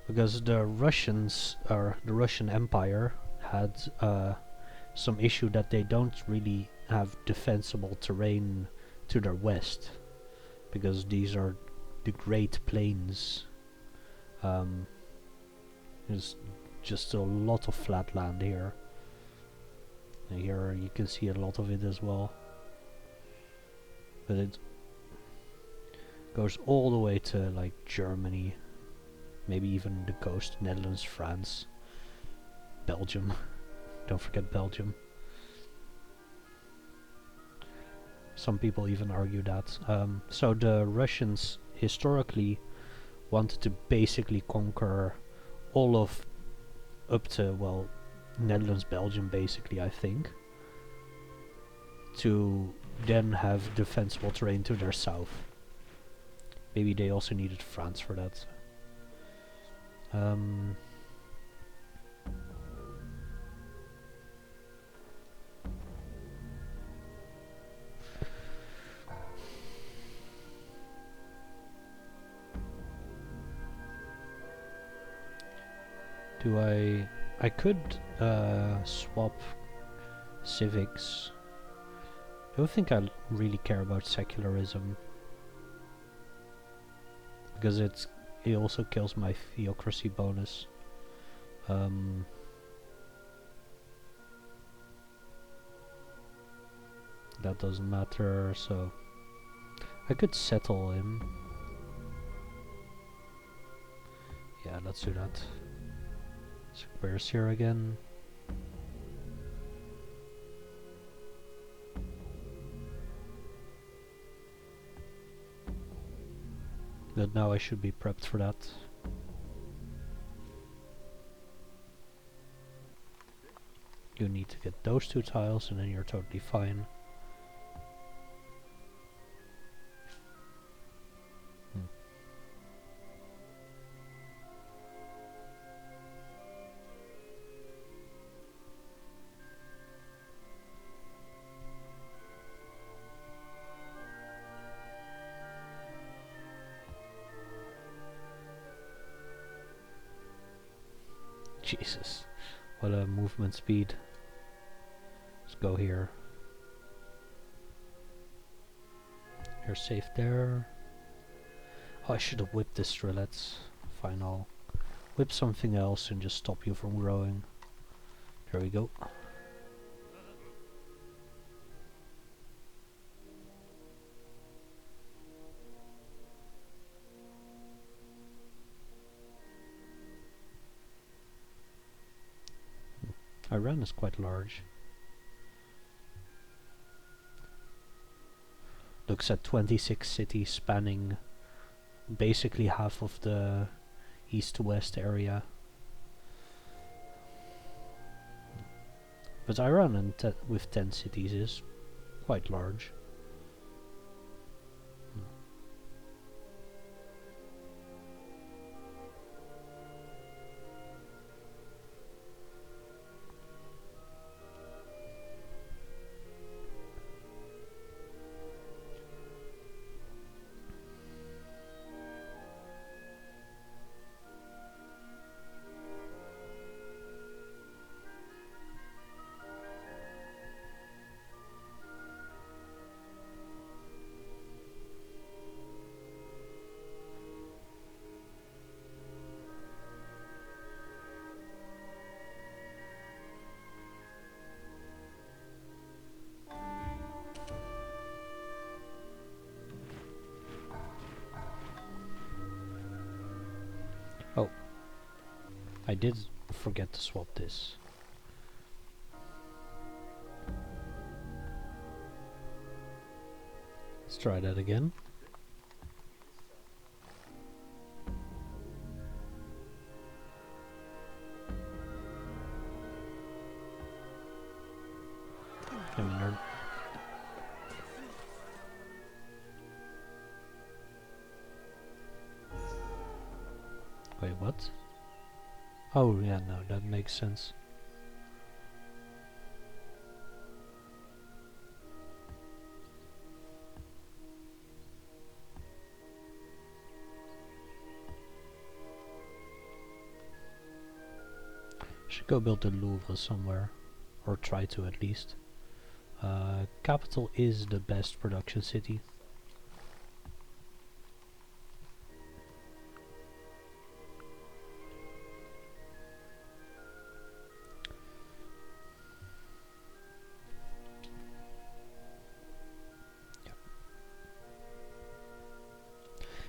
A: Because the Russians, or the Russian Empire, had some issue that they don't really have defensible terrain to their west, because these are the Great Plains. There's just a lot of flat land here. And here you can see a lot of it as well. But it goes all the way to like Germany, maybe even the coast, Netherlands, France, Belgium. Don't forget Belgium. Some people even argue that. So the Russians historically wanted to basically conquer all of up to, well, Netherlands, Belgium basically, I think, to then have defensible terrain to their south. Maybe they also needed France for that. Do I could swap civics. I don't think I really care about secularism, because it also kills my theocracy bonus. That doesn't matter, so I could settle him. Yeah, let's do that. So where's here again? But now I should be prepped for that. You need to get those 2 tiles and then you're totally fine. Jesus, what a movement speed. Let's go here. You're safe there. Oh, I should have whipped this Strelets. Fine, I'll whip something else and just stop you from growing. There we go. Iran is quite large. Looks at 26 cities spanning basically half of the east to west area. But Iran with 10 cities is quite large. Oh, I did forget to swap this. Let's try that again. Come here. Wait, what? Oh, yeah, no, that makes sense. Should go build the Louvre somewhere, or try to at least. Capital is the best production city. Yep.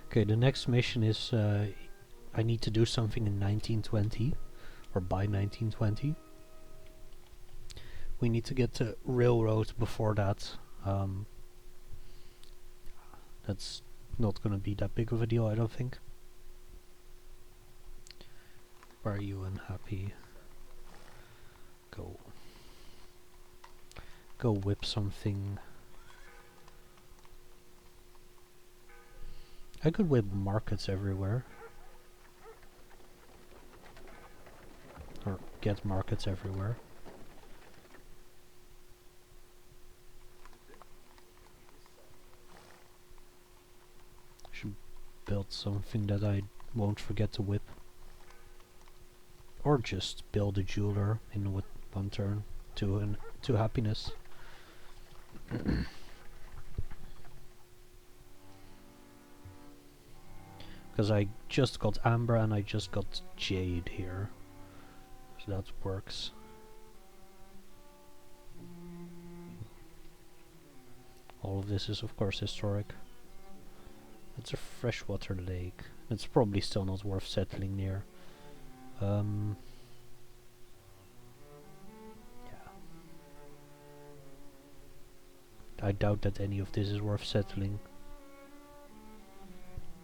A: Okay, the next mission is I need to do something in 1920, or by 1920. We need to get the railroad before that. That's not gonna be that big of a deal, I don't think. Why are you unhappy? Go whip something. I could whip markets everywhere. Or get markets everywhere. Should build something that I won't forget to whip. Or just build a jeweler in one turn to happiness. Because I just got amber and I just got jade here, so that works. All of this is of course historic. It's a freshwater lake. It's probably still not worth settling near. Yeah. I doubt that any of this is worth settling.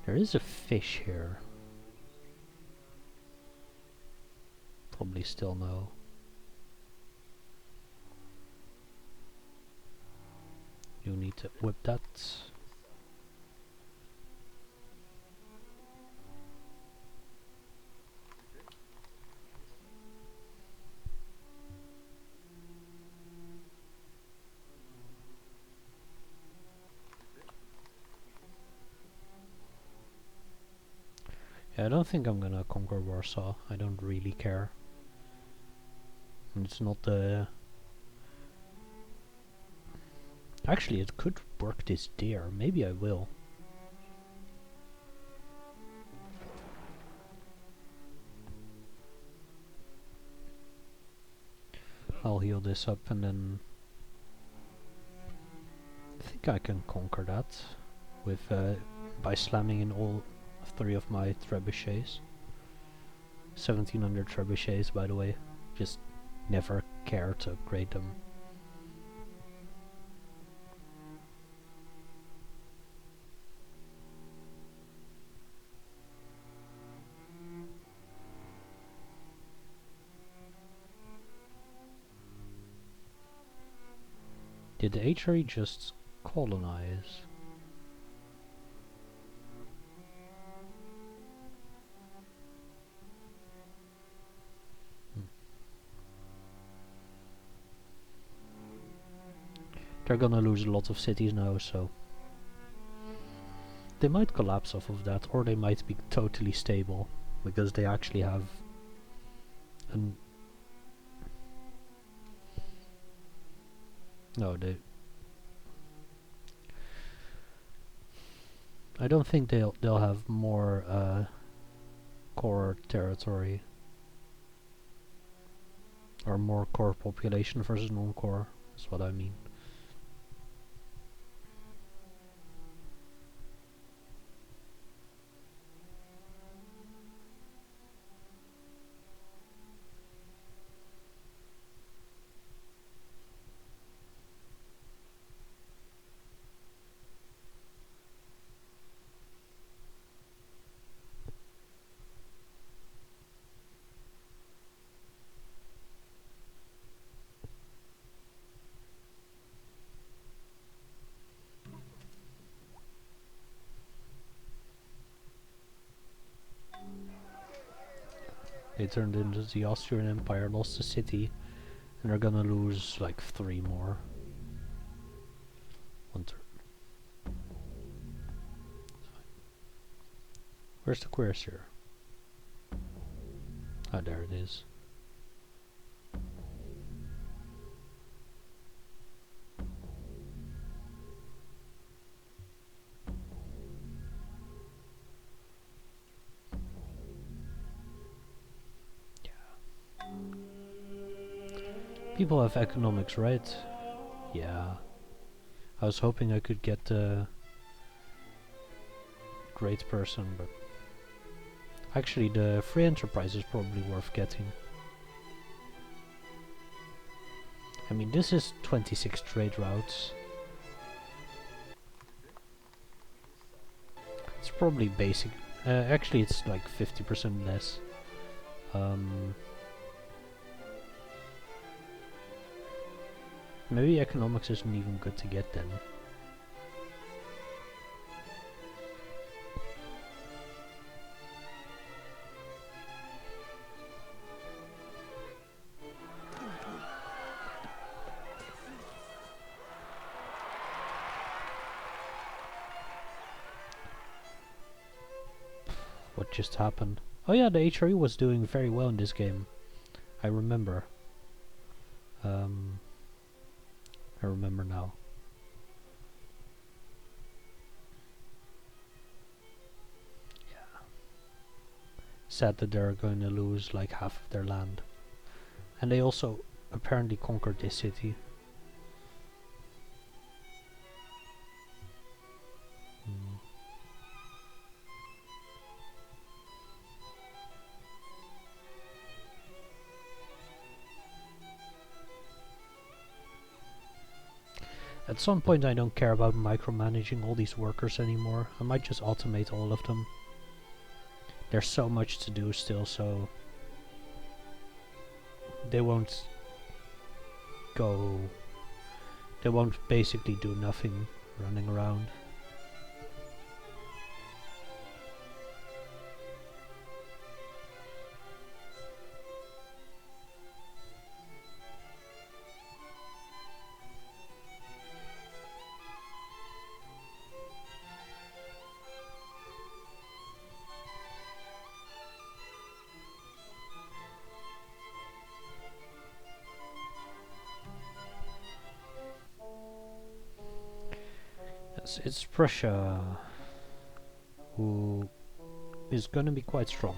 A: There is a fish here. Probably still no. You need to whip that. Yeah, I don't think I'm gonna conquer Warsaw. I don't really care. It's not the... Actually, it could work this deer. Maybe I will. I'll heal this up and then... I think I can conquer that with by slamming in all 3 of my trebuchets. 1700 trebuchets, by the way. Just never care to upgrade them. Did the HRE just colonize? They're gonna lose a lot of cities now, so... They might collapse off of that, or they might be totally stable, because they actually have... No, they... I don't think they'll have more core territory. Or more core population versus non-core, that's what I mean. They turned into the Austrian Empire, lost the city, and they're gonna lose like 3 more. 1/3. Where's the cuirassier? Ah, there it is. People have economics, right? Yeah. I was hoping I could get a great person, but actually the free enterprise is probably worth getting. I mean, this is 26 trade routes. It's probably basic. Actually, it's like 50% less. Maybe economics isn't even good to get then. What just happened? Oh yeah, the HRE was doing very well in this game. I remember. I remember now. Yeah. Sad that they're going to lose like half of their land. And they also apparently conquered this city. At some point I don't care about micromanaging all these workers anymore. I might just automate all of them. There's so much to do still, so they won't go... They won't basically do nothing running around. It's Prussia who is gonna be quite strong.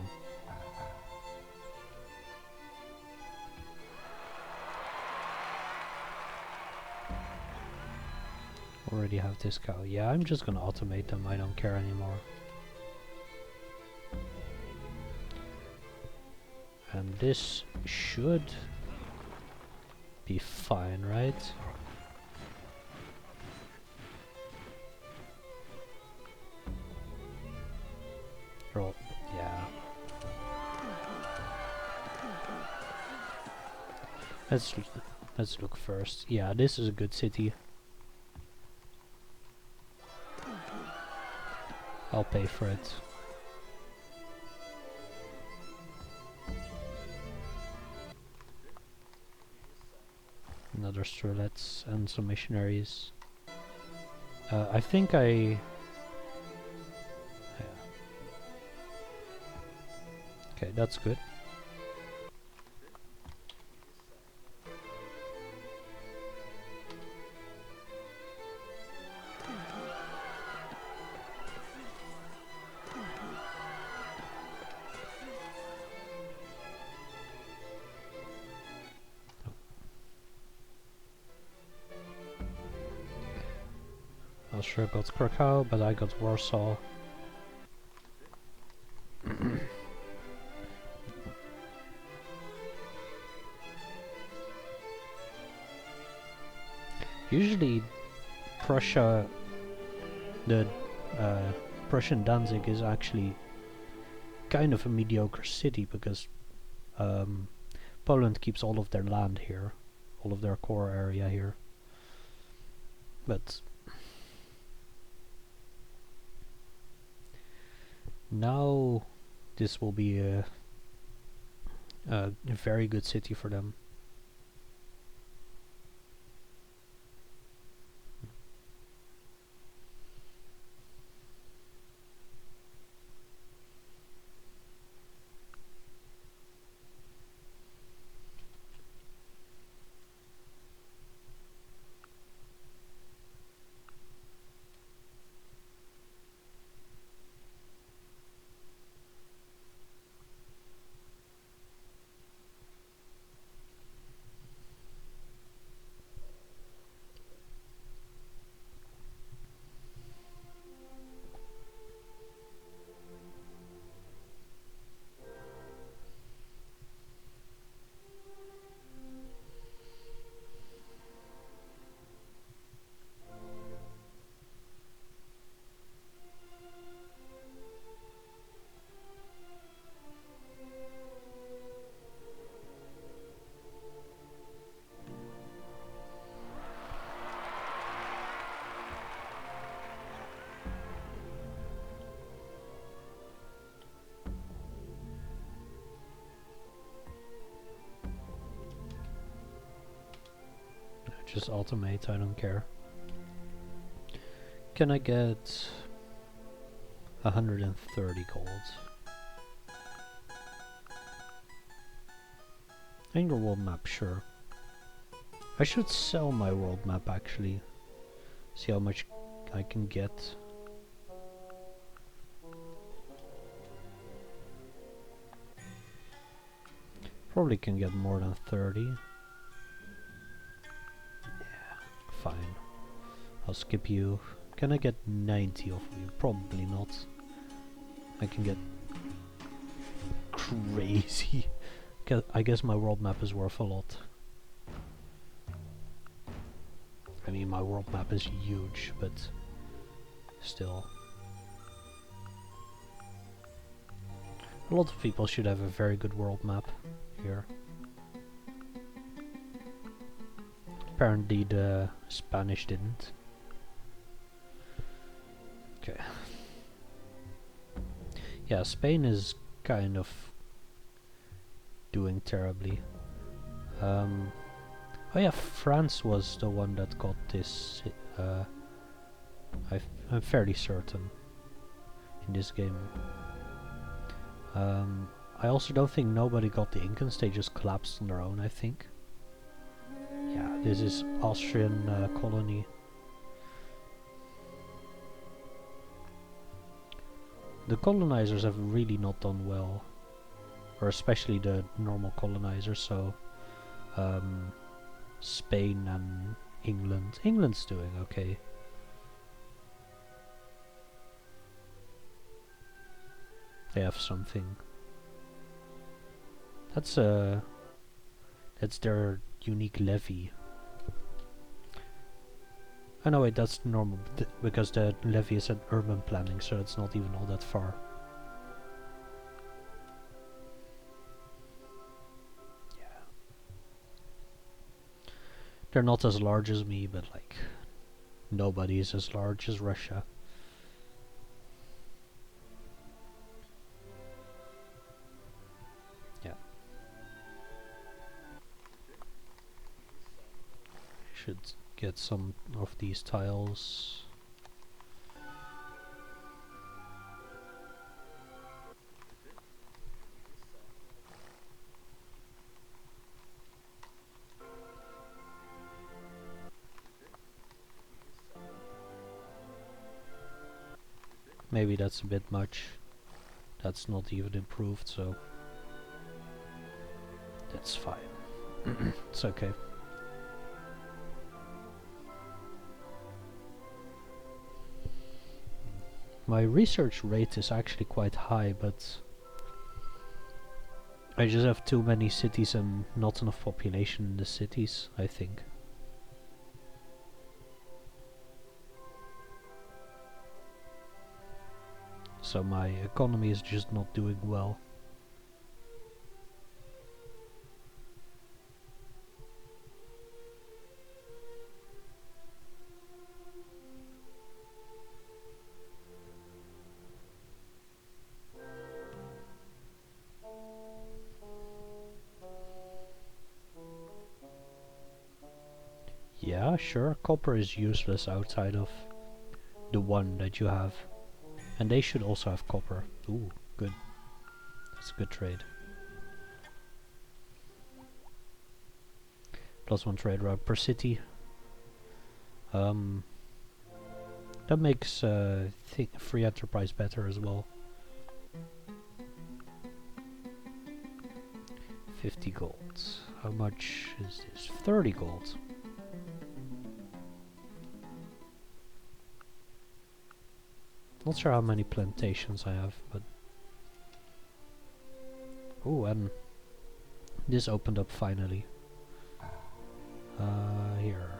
A: Already have this cow. Yeah, I'm just gonna automate them, I don't care anymore. And this should be fine, right? Roll. Yeah. Let's look first. Yeah, this is a good city. I'll pay for it. Another strelets and some missionaries. I think I... Okay, that's good. Austria got Krakow, but I got Warsaw. Usually Prussia, the Prussian Danzig is actually kind of a mediocre city because Poland keeps all of their land here, all of their core area here. But now this will be A very good city for them. Just automate, I don't care. Can I get 130 gold? And your world map, sure. I should sell my world map actually. See how much I can get. Probably can get more than 30. Fine. I'll skip you. Can I get 90 of you? Probably not. I can get crazy. I guess my world map is worth a lot. I mean, my world map is huge, but still. A lot of people should have a very good world map here. Apparently the Spanish didn't. Okay. Yeah, Spain is kind of doing terribly. Oh yeah, France was the one that got this. I'm fairly certain in this game. I also don't think nobody got the Incans, they just collapsed on their own, I think. Yeah, this is Austrian colony. The colonizers have really not done well, or especially the normal colonizers, so Spain and England. England's doing okay. They have something. That's their unique levy. Oh no, wait, that's normal because the levy is at urban planning, so it's not even all that far. Yeah. They're not as large as me, but like nobody is as large as Russia. Yeah. Should get some of these tiles. Maybe that's a bit much. That's not even improved, so that's fine. It's okay. My research rate is actually quite high, but I just have too many cities and not enough population in the cities, I think. So my economy is just not doing well. Yeah, sure. Copper is useless outside of the one that you have. And they should also have copper. Ooh, good. That's a good trade. +1 trade route per city. That makes free enterprise better as well. 50 gold. How much is this? 30 gold. Not sure how many plantations I have, but... Ooh, and this opened up finally. Here.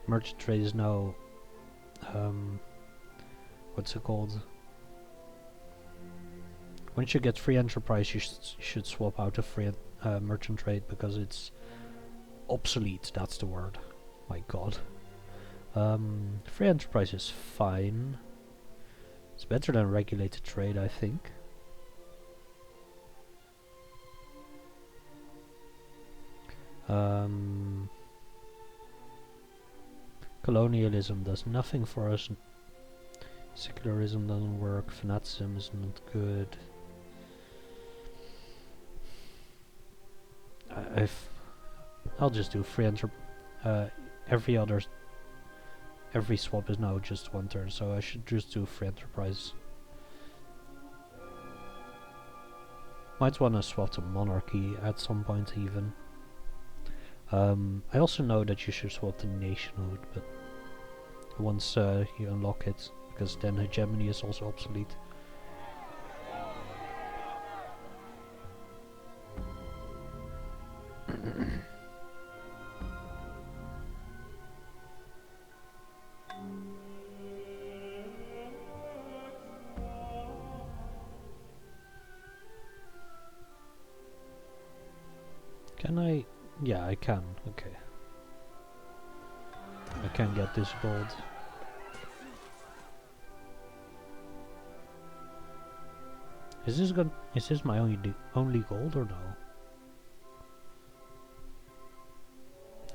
A: Merchant trade is now... what's it called? Once you get free enterprise, you should swap out of free merchant trade because it's obsolete. That's the word. My god. Free enterprise is fine. It's better than regulated trade, I think. Colonialism does nothing for us. Secularism doesn't work. Fanaticism is not good. I'll just do free every swap is now just 1 turn, so I should just do free enterprise. Might wanna swap to monarchy at some point even. I also know that you should swap to nationhood, but once you unlock it, because then hegemony is also obsolete. Can I? Yeah, I can. Okay. I can get this gold. Is this my only gold or no?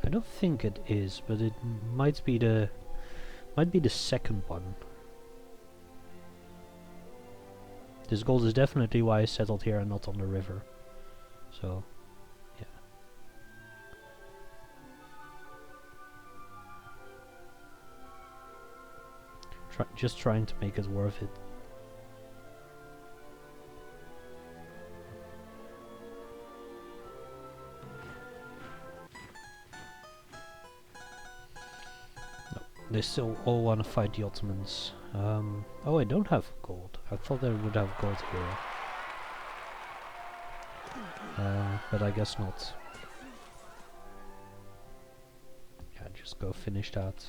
A: I don't think it is, but it might be the second one. This gold is definitely why I settled here and not on the river. So, yeah. Just trying to make it worth it. They still all want to fight the Ottomans. Oh, I don't have gold. I thought I would have gold here. But I guess not. Yeah, just go finish that.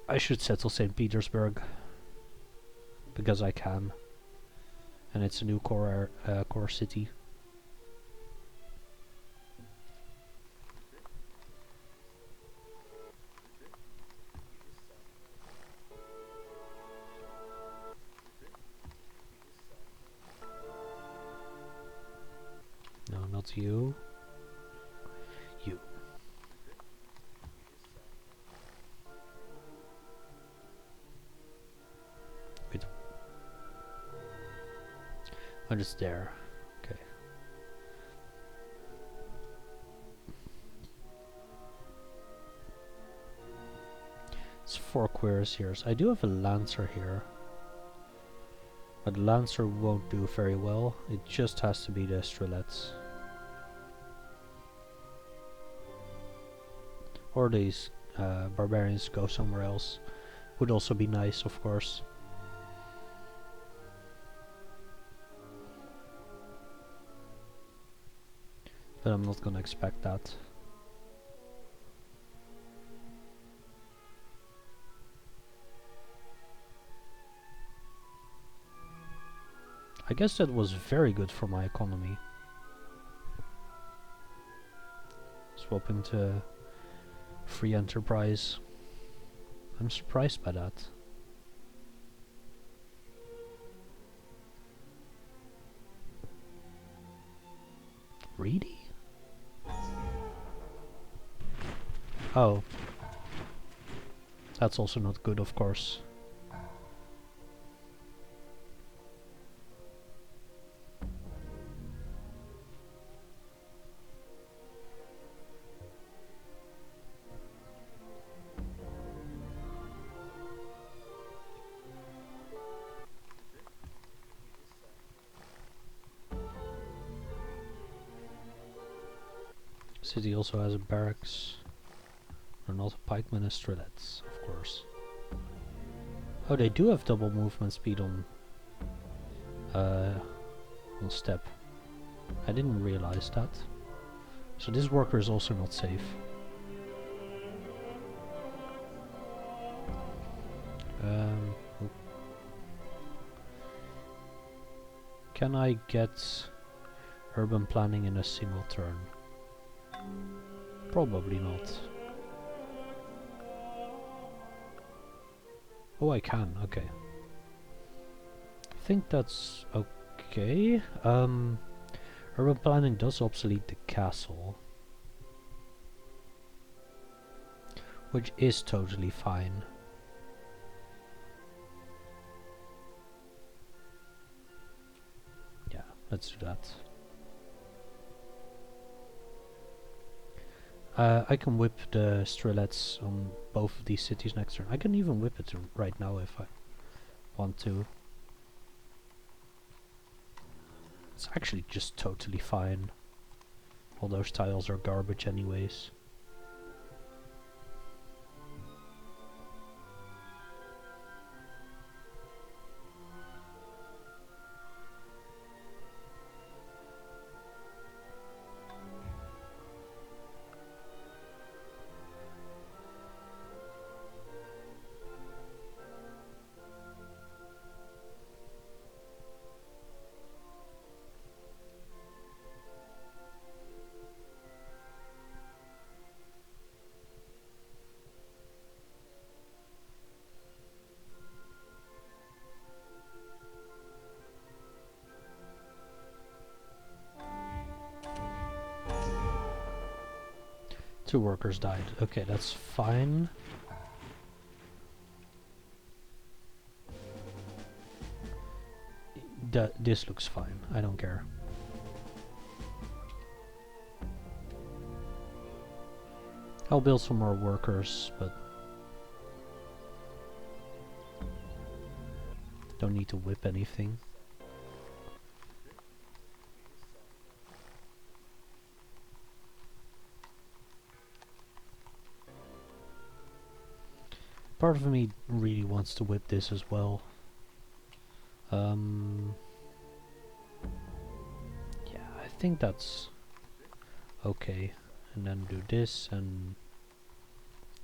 A: I should settle St. Petersburg. Because I can. And it's a new core city. No, not you. You. Wait. Oh, it's there. Okay. It's 4 cuirassiers. I do have a lancer here. But the lancer won't do very well. It just has to be the strelets. Or these barbarians go somewhere else. Would also be nice, of course. But I'm not gonna expect that. I guess that was very good for my economy. Swapping to free enterprise. I'm surprised by that. Really? Oh. That's also not good, of course. City also has a barracks. Or not a pikeman and strelets, of course. Oh, they do have double movement speed on step. I didn't realize that. So this worker is also not safe. Can I get urban planning in a single turn? Probably not. Oh, I can, okay. I think that's okay. Urban planning does obsolete the castle, which is totally fine. Yeah, let's do that. I can whip the strelets on both of these cities next turn. I can even whip it right now if I want to. It's actually just totally fine. All those tiles are garbage anyways. Two workers died. Okay, that's fine. This looks fine. I don't care. I'll build some more workers, but don't need to whip anything. Part of me really wants to whip this as well. Yeah, I think that's okay. And then do this and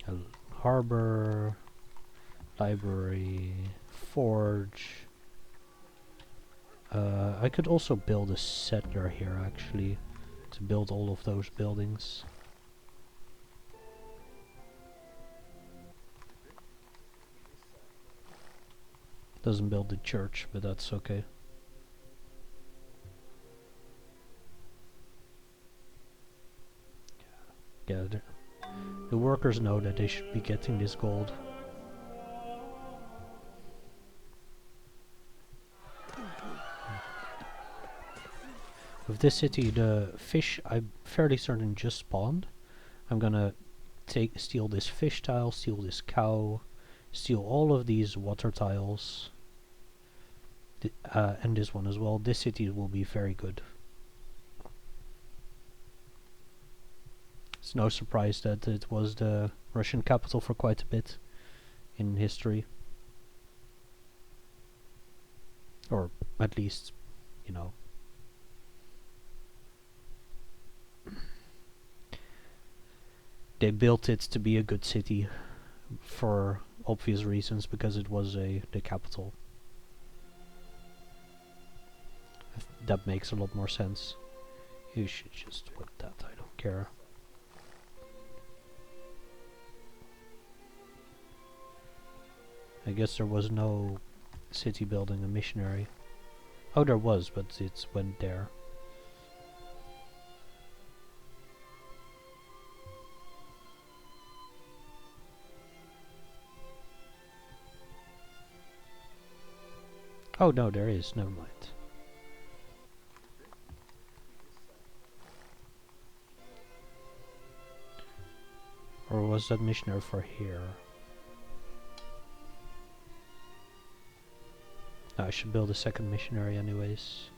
A: a harbor, library, forge. I could also build a settler here actually, to build all of those buildings. Doesn't build the church, but that's okay. Yeah, the workers know that they should be getting this gold. With this city, the fish, I'm fairly certain, just spawned. I'm gonna steal this fish tile, steal this cow, steal all of these water tiles. And this one as well. This city will be very good. It's no surprise that it was the Russian capital for quite a bit in history. Or at least, you know. They built it to be a good city for obvious reasons, because it was the capital. that makes a lot more sense. You should just whip that, I don't care. I guess there was no city building a missionary. Oh, there was, but it went there. Oh no, there is, never mind. Or was that missionary for here? No, I should build a second missionary anyways.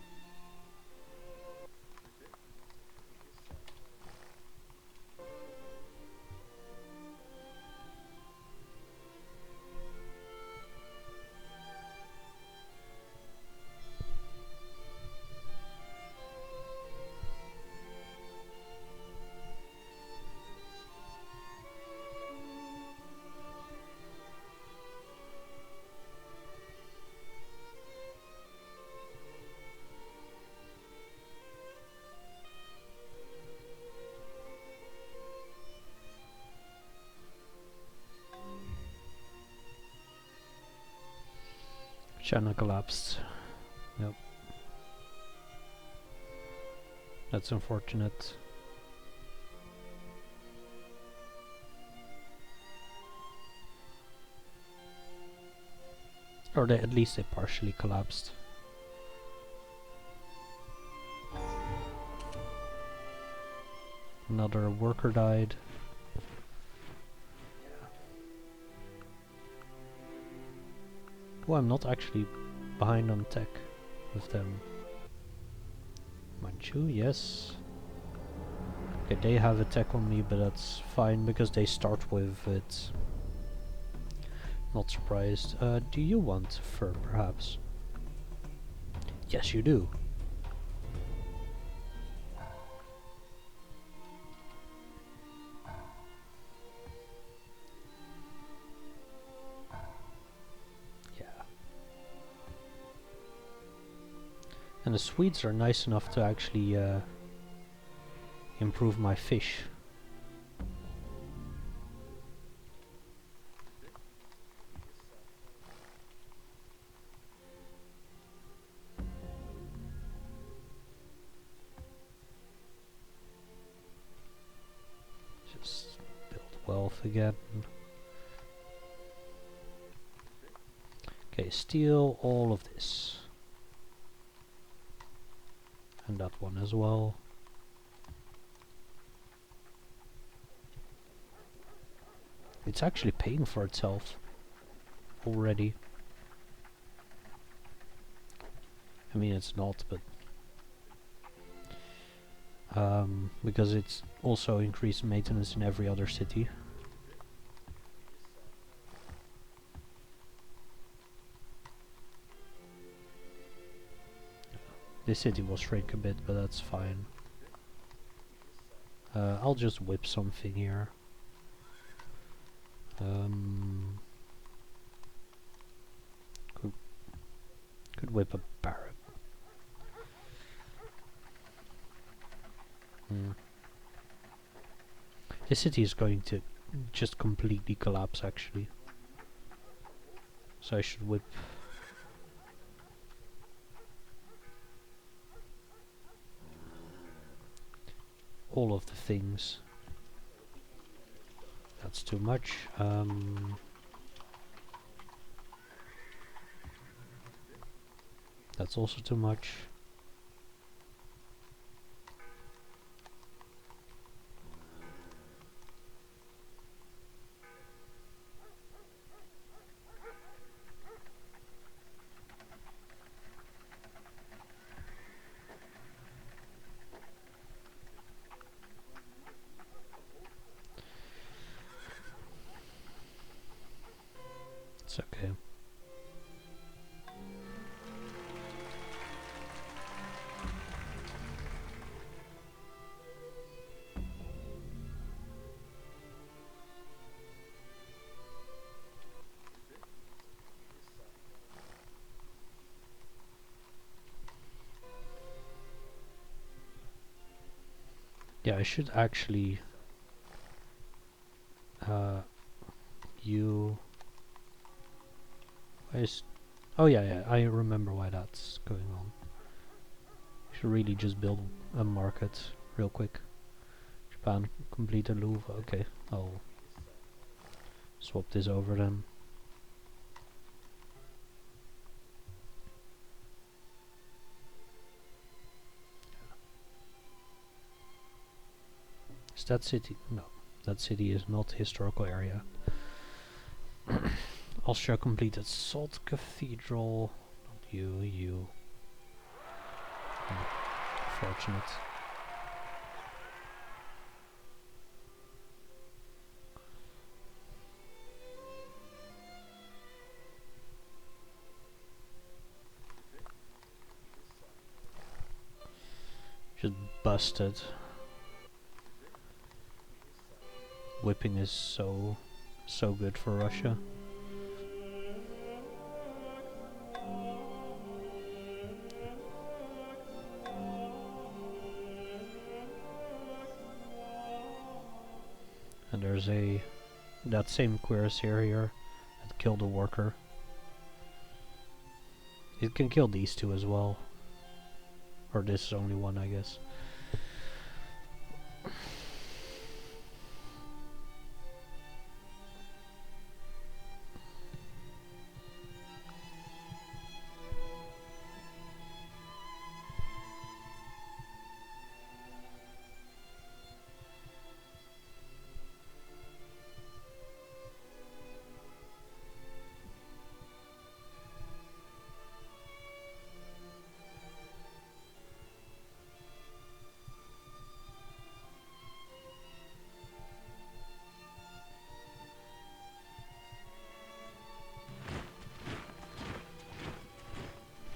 A: China collapsed. Yep. That's unfortunate. Or at least they partially collapsed. Another worker died. Oh, I'm not actually behind on tech with them. Manchu, yes. Okay, they have attack on me, but that's fine because they start with it. Not surprised. Do you want fur, perhaps? Yes, you do. And the Swedes are nice enough to actually improve my fish. Just build wealth again. Okay, steal all of this. And that one as well. It's actually paying for itself already. I mean, it's not, but because it's also increased maintenance in every other city. This city will shrink a bit, but that's fine. I'll just whip something here. Could whip a barrack. This city is going to just completely collapse, actually. So I should whip. All of the things. That's too much. That's also too much. It's okay. Yeah, I should actually you oh yeah, I remember why that's going on. Should really just build a market real quick. Japan complete a Louvre. Okay, I'll swap this over then. Is that city? No, that city is not historical area. Austria completed Salt Cathedral. Not you. Fortunate. Just busted. Whipping is so good for Russia. And there's that same cuirassier here that killed a worker. It can kill these two as well. Or this is only one, I guess.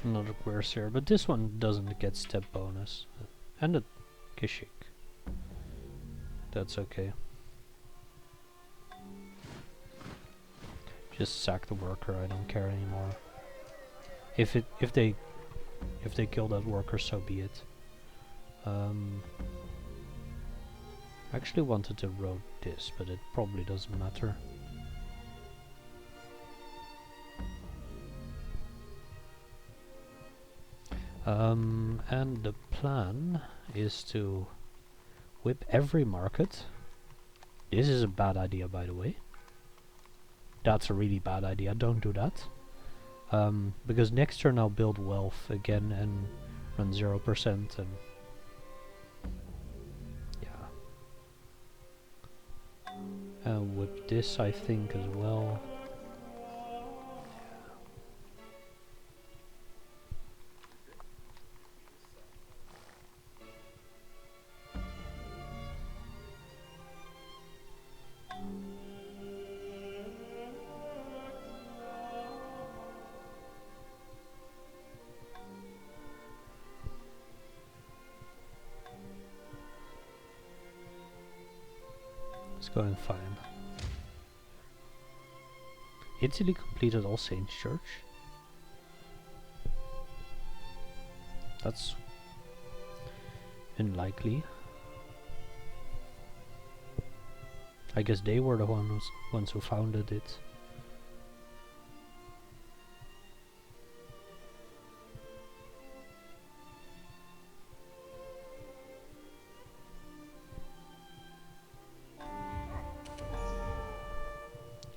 A: Another cuirassier, but this one doesn't get step bonus. And a Kishik. That's okay. Just sack the worker, I don't care anymore. If they kill that worker, so be it. I actually wanted to road this, but it probably doesn't matter. And the plan is to whip every market. This is a bad idea, by the way. That's a really bad idea, don't do that. Because next turn I'll build wealth again and run 0% and... yeah. And whip this, I think, as well. It's going fine. Italy completed All Saints Church. That's unlikely. I guess they were the ones who founded it.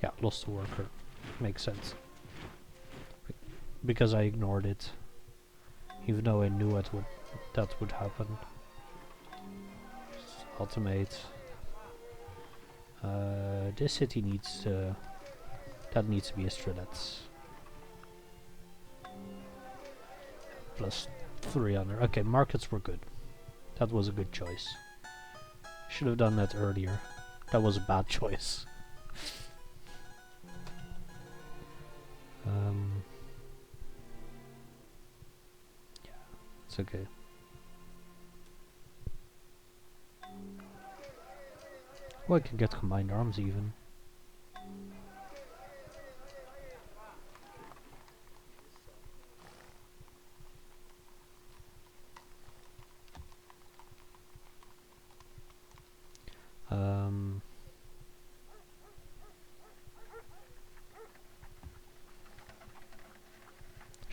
A: Yeah, lost a worker. Makes sense. Because I ignored it. Even though I knew that would happen. Automate. This city needs that needs to be a Stradets. Plus 300. Okay, markets were good. That was a good choice. Should have done that earlier. That was a bad choice. Yeah, it's okay. Oh, I can get combined arms even.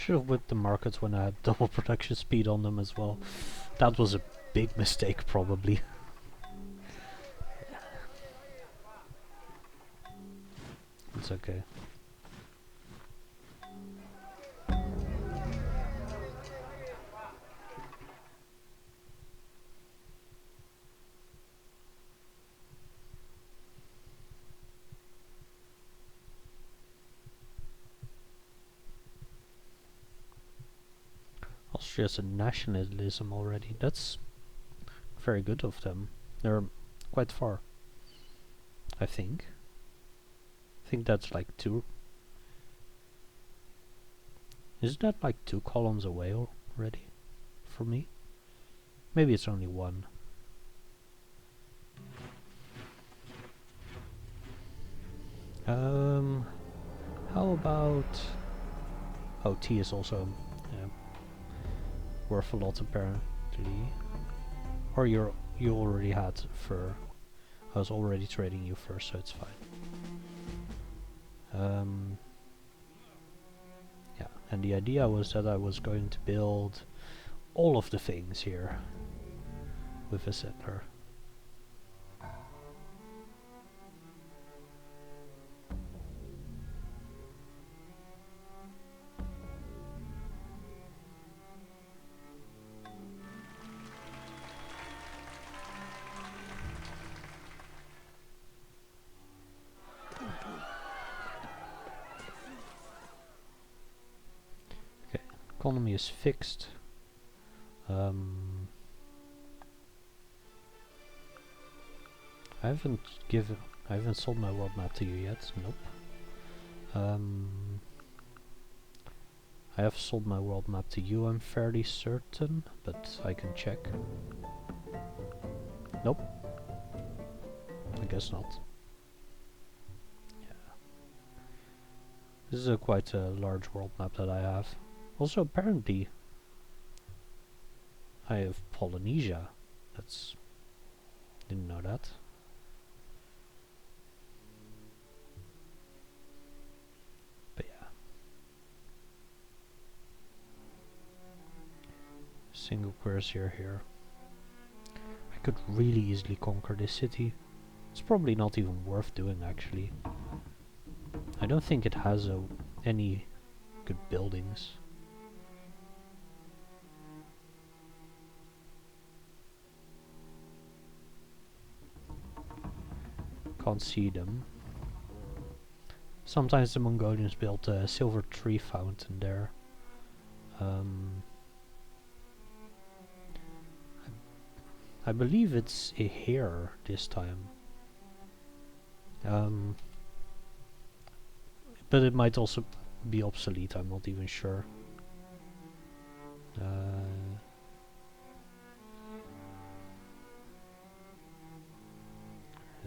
A: Should have whipped the markets when I had double production speed on them as well. That was a big mistake, probably. It's okay. Austria's a nationalism already. That's very good of them. They're quite far. I think. I think that's like 2. Isn't that like 2 columns away already? For me? Maybe it's only 1. How about... Oh, tea is also worth a lot apparently. Or you already had fur. I was already trading you first, so it's fine. Yeah, and the idea was that I was going to build all of the things here with a settler. Economy is fixed. I haven't sold my world map to you yet. Nope. I have sold my world map to you, I'm fairly certain, but I can check. Nope. I guess not. Yeah. This is quite a large world map that I have. Also, apparently, I have Polynesia. Didn't know that. But yeah. Single cuirassier here. I could really easily conquer this city. It's probably not even worth doing, actually. I don't think it has any good buildings. Can't see them. Sometimes the Mongolians built a silver tree fountain there. I believe it's a hare this time. But it might also be obsolete, I'm not even sure. Where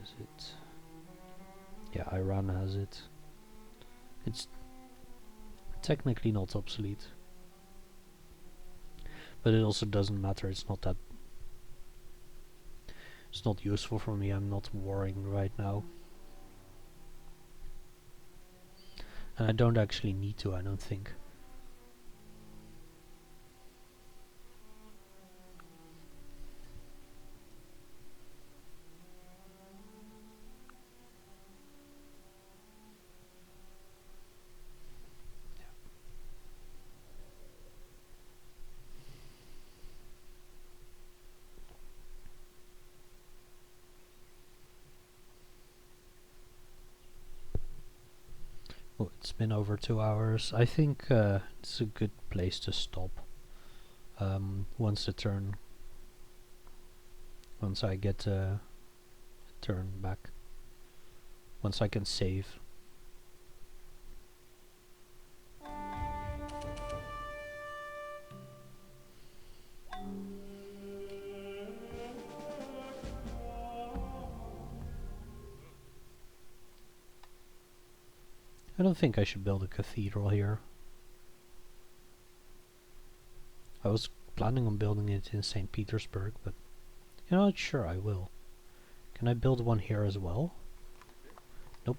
A: is it? Yeah, Iran has it. It's technically not obsolete. But it also doesn't matter, it's not useful for me, I'm not warring right now. And I don't actually need to, I don't think. Oh, it's been over 2 hours. I think it's a good place to stop. Once I get a turn back. Once I can save. I don't think I should build a cathedral here. I was planning on building it in St. Petersburg, but you know what, sure I will. Can I build one here as well? Nope.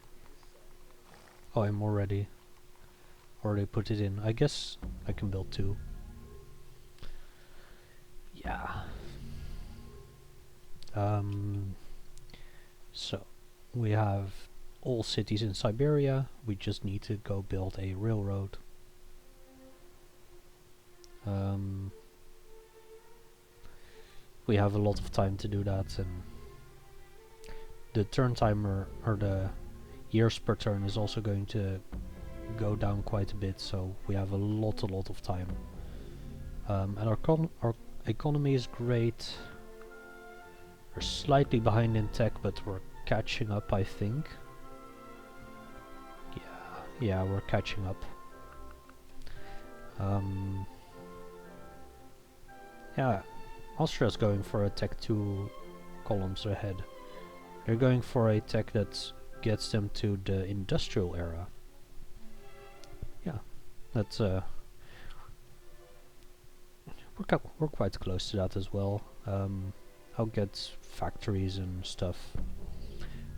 A: Oh, I'm already before they put it in. I guess I can build 2. Yeah. So we have all cities in Siberia. We just need to go build a railroad. We have a lot of time to do that, and the turn timer, or the years per turn, is also going to go down quite a bit, so we have a lot of time. And our economy is great. We're slightly behind in tech, but we're catching up, I think. Yeah, we're catching up. Yeah, Austria's going for a tech 2 columns ahead. They're going for a tech that gets them to the industrial era. Yeah, that's we're quite close to that as well. I'll get factories and stuff.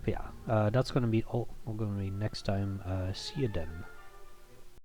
A: But yeah, that's gonna be all. Gonna be next time. See you then.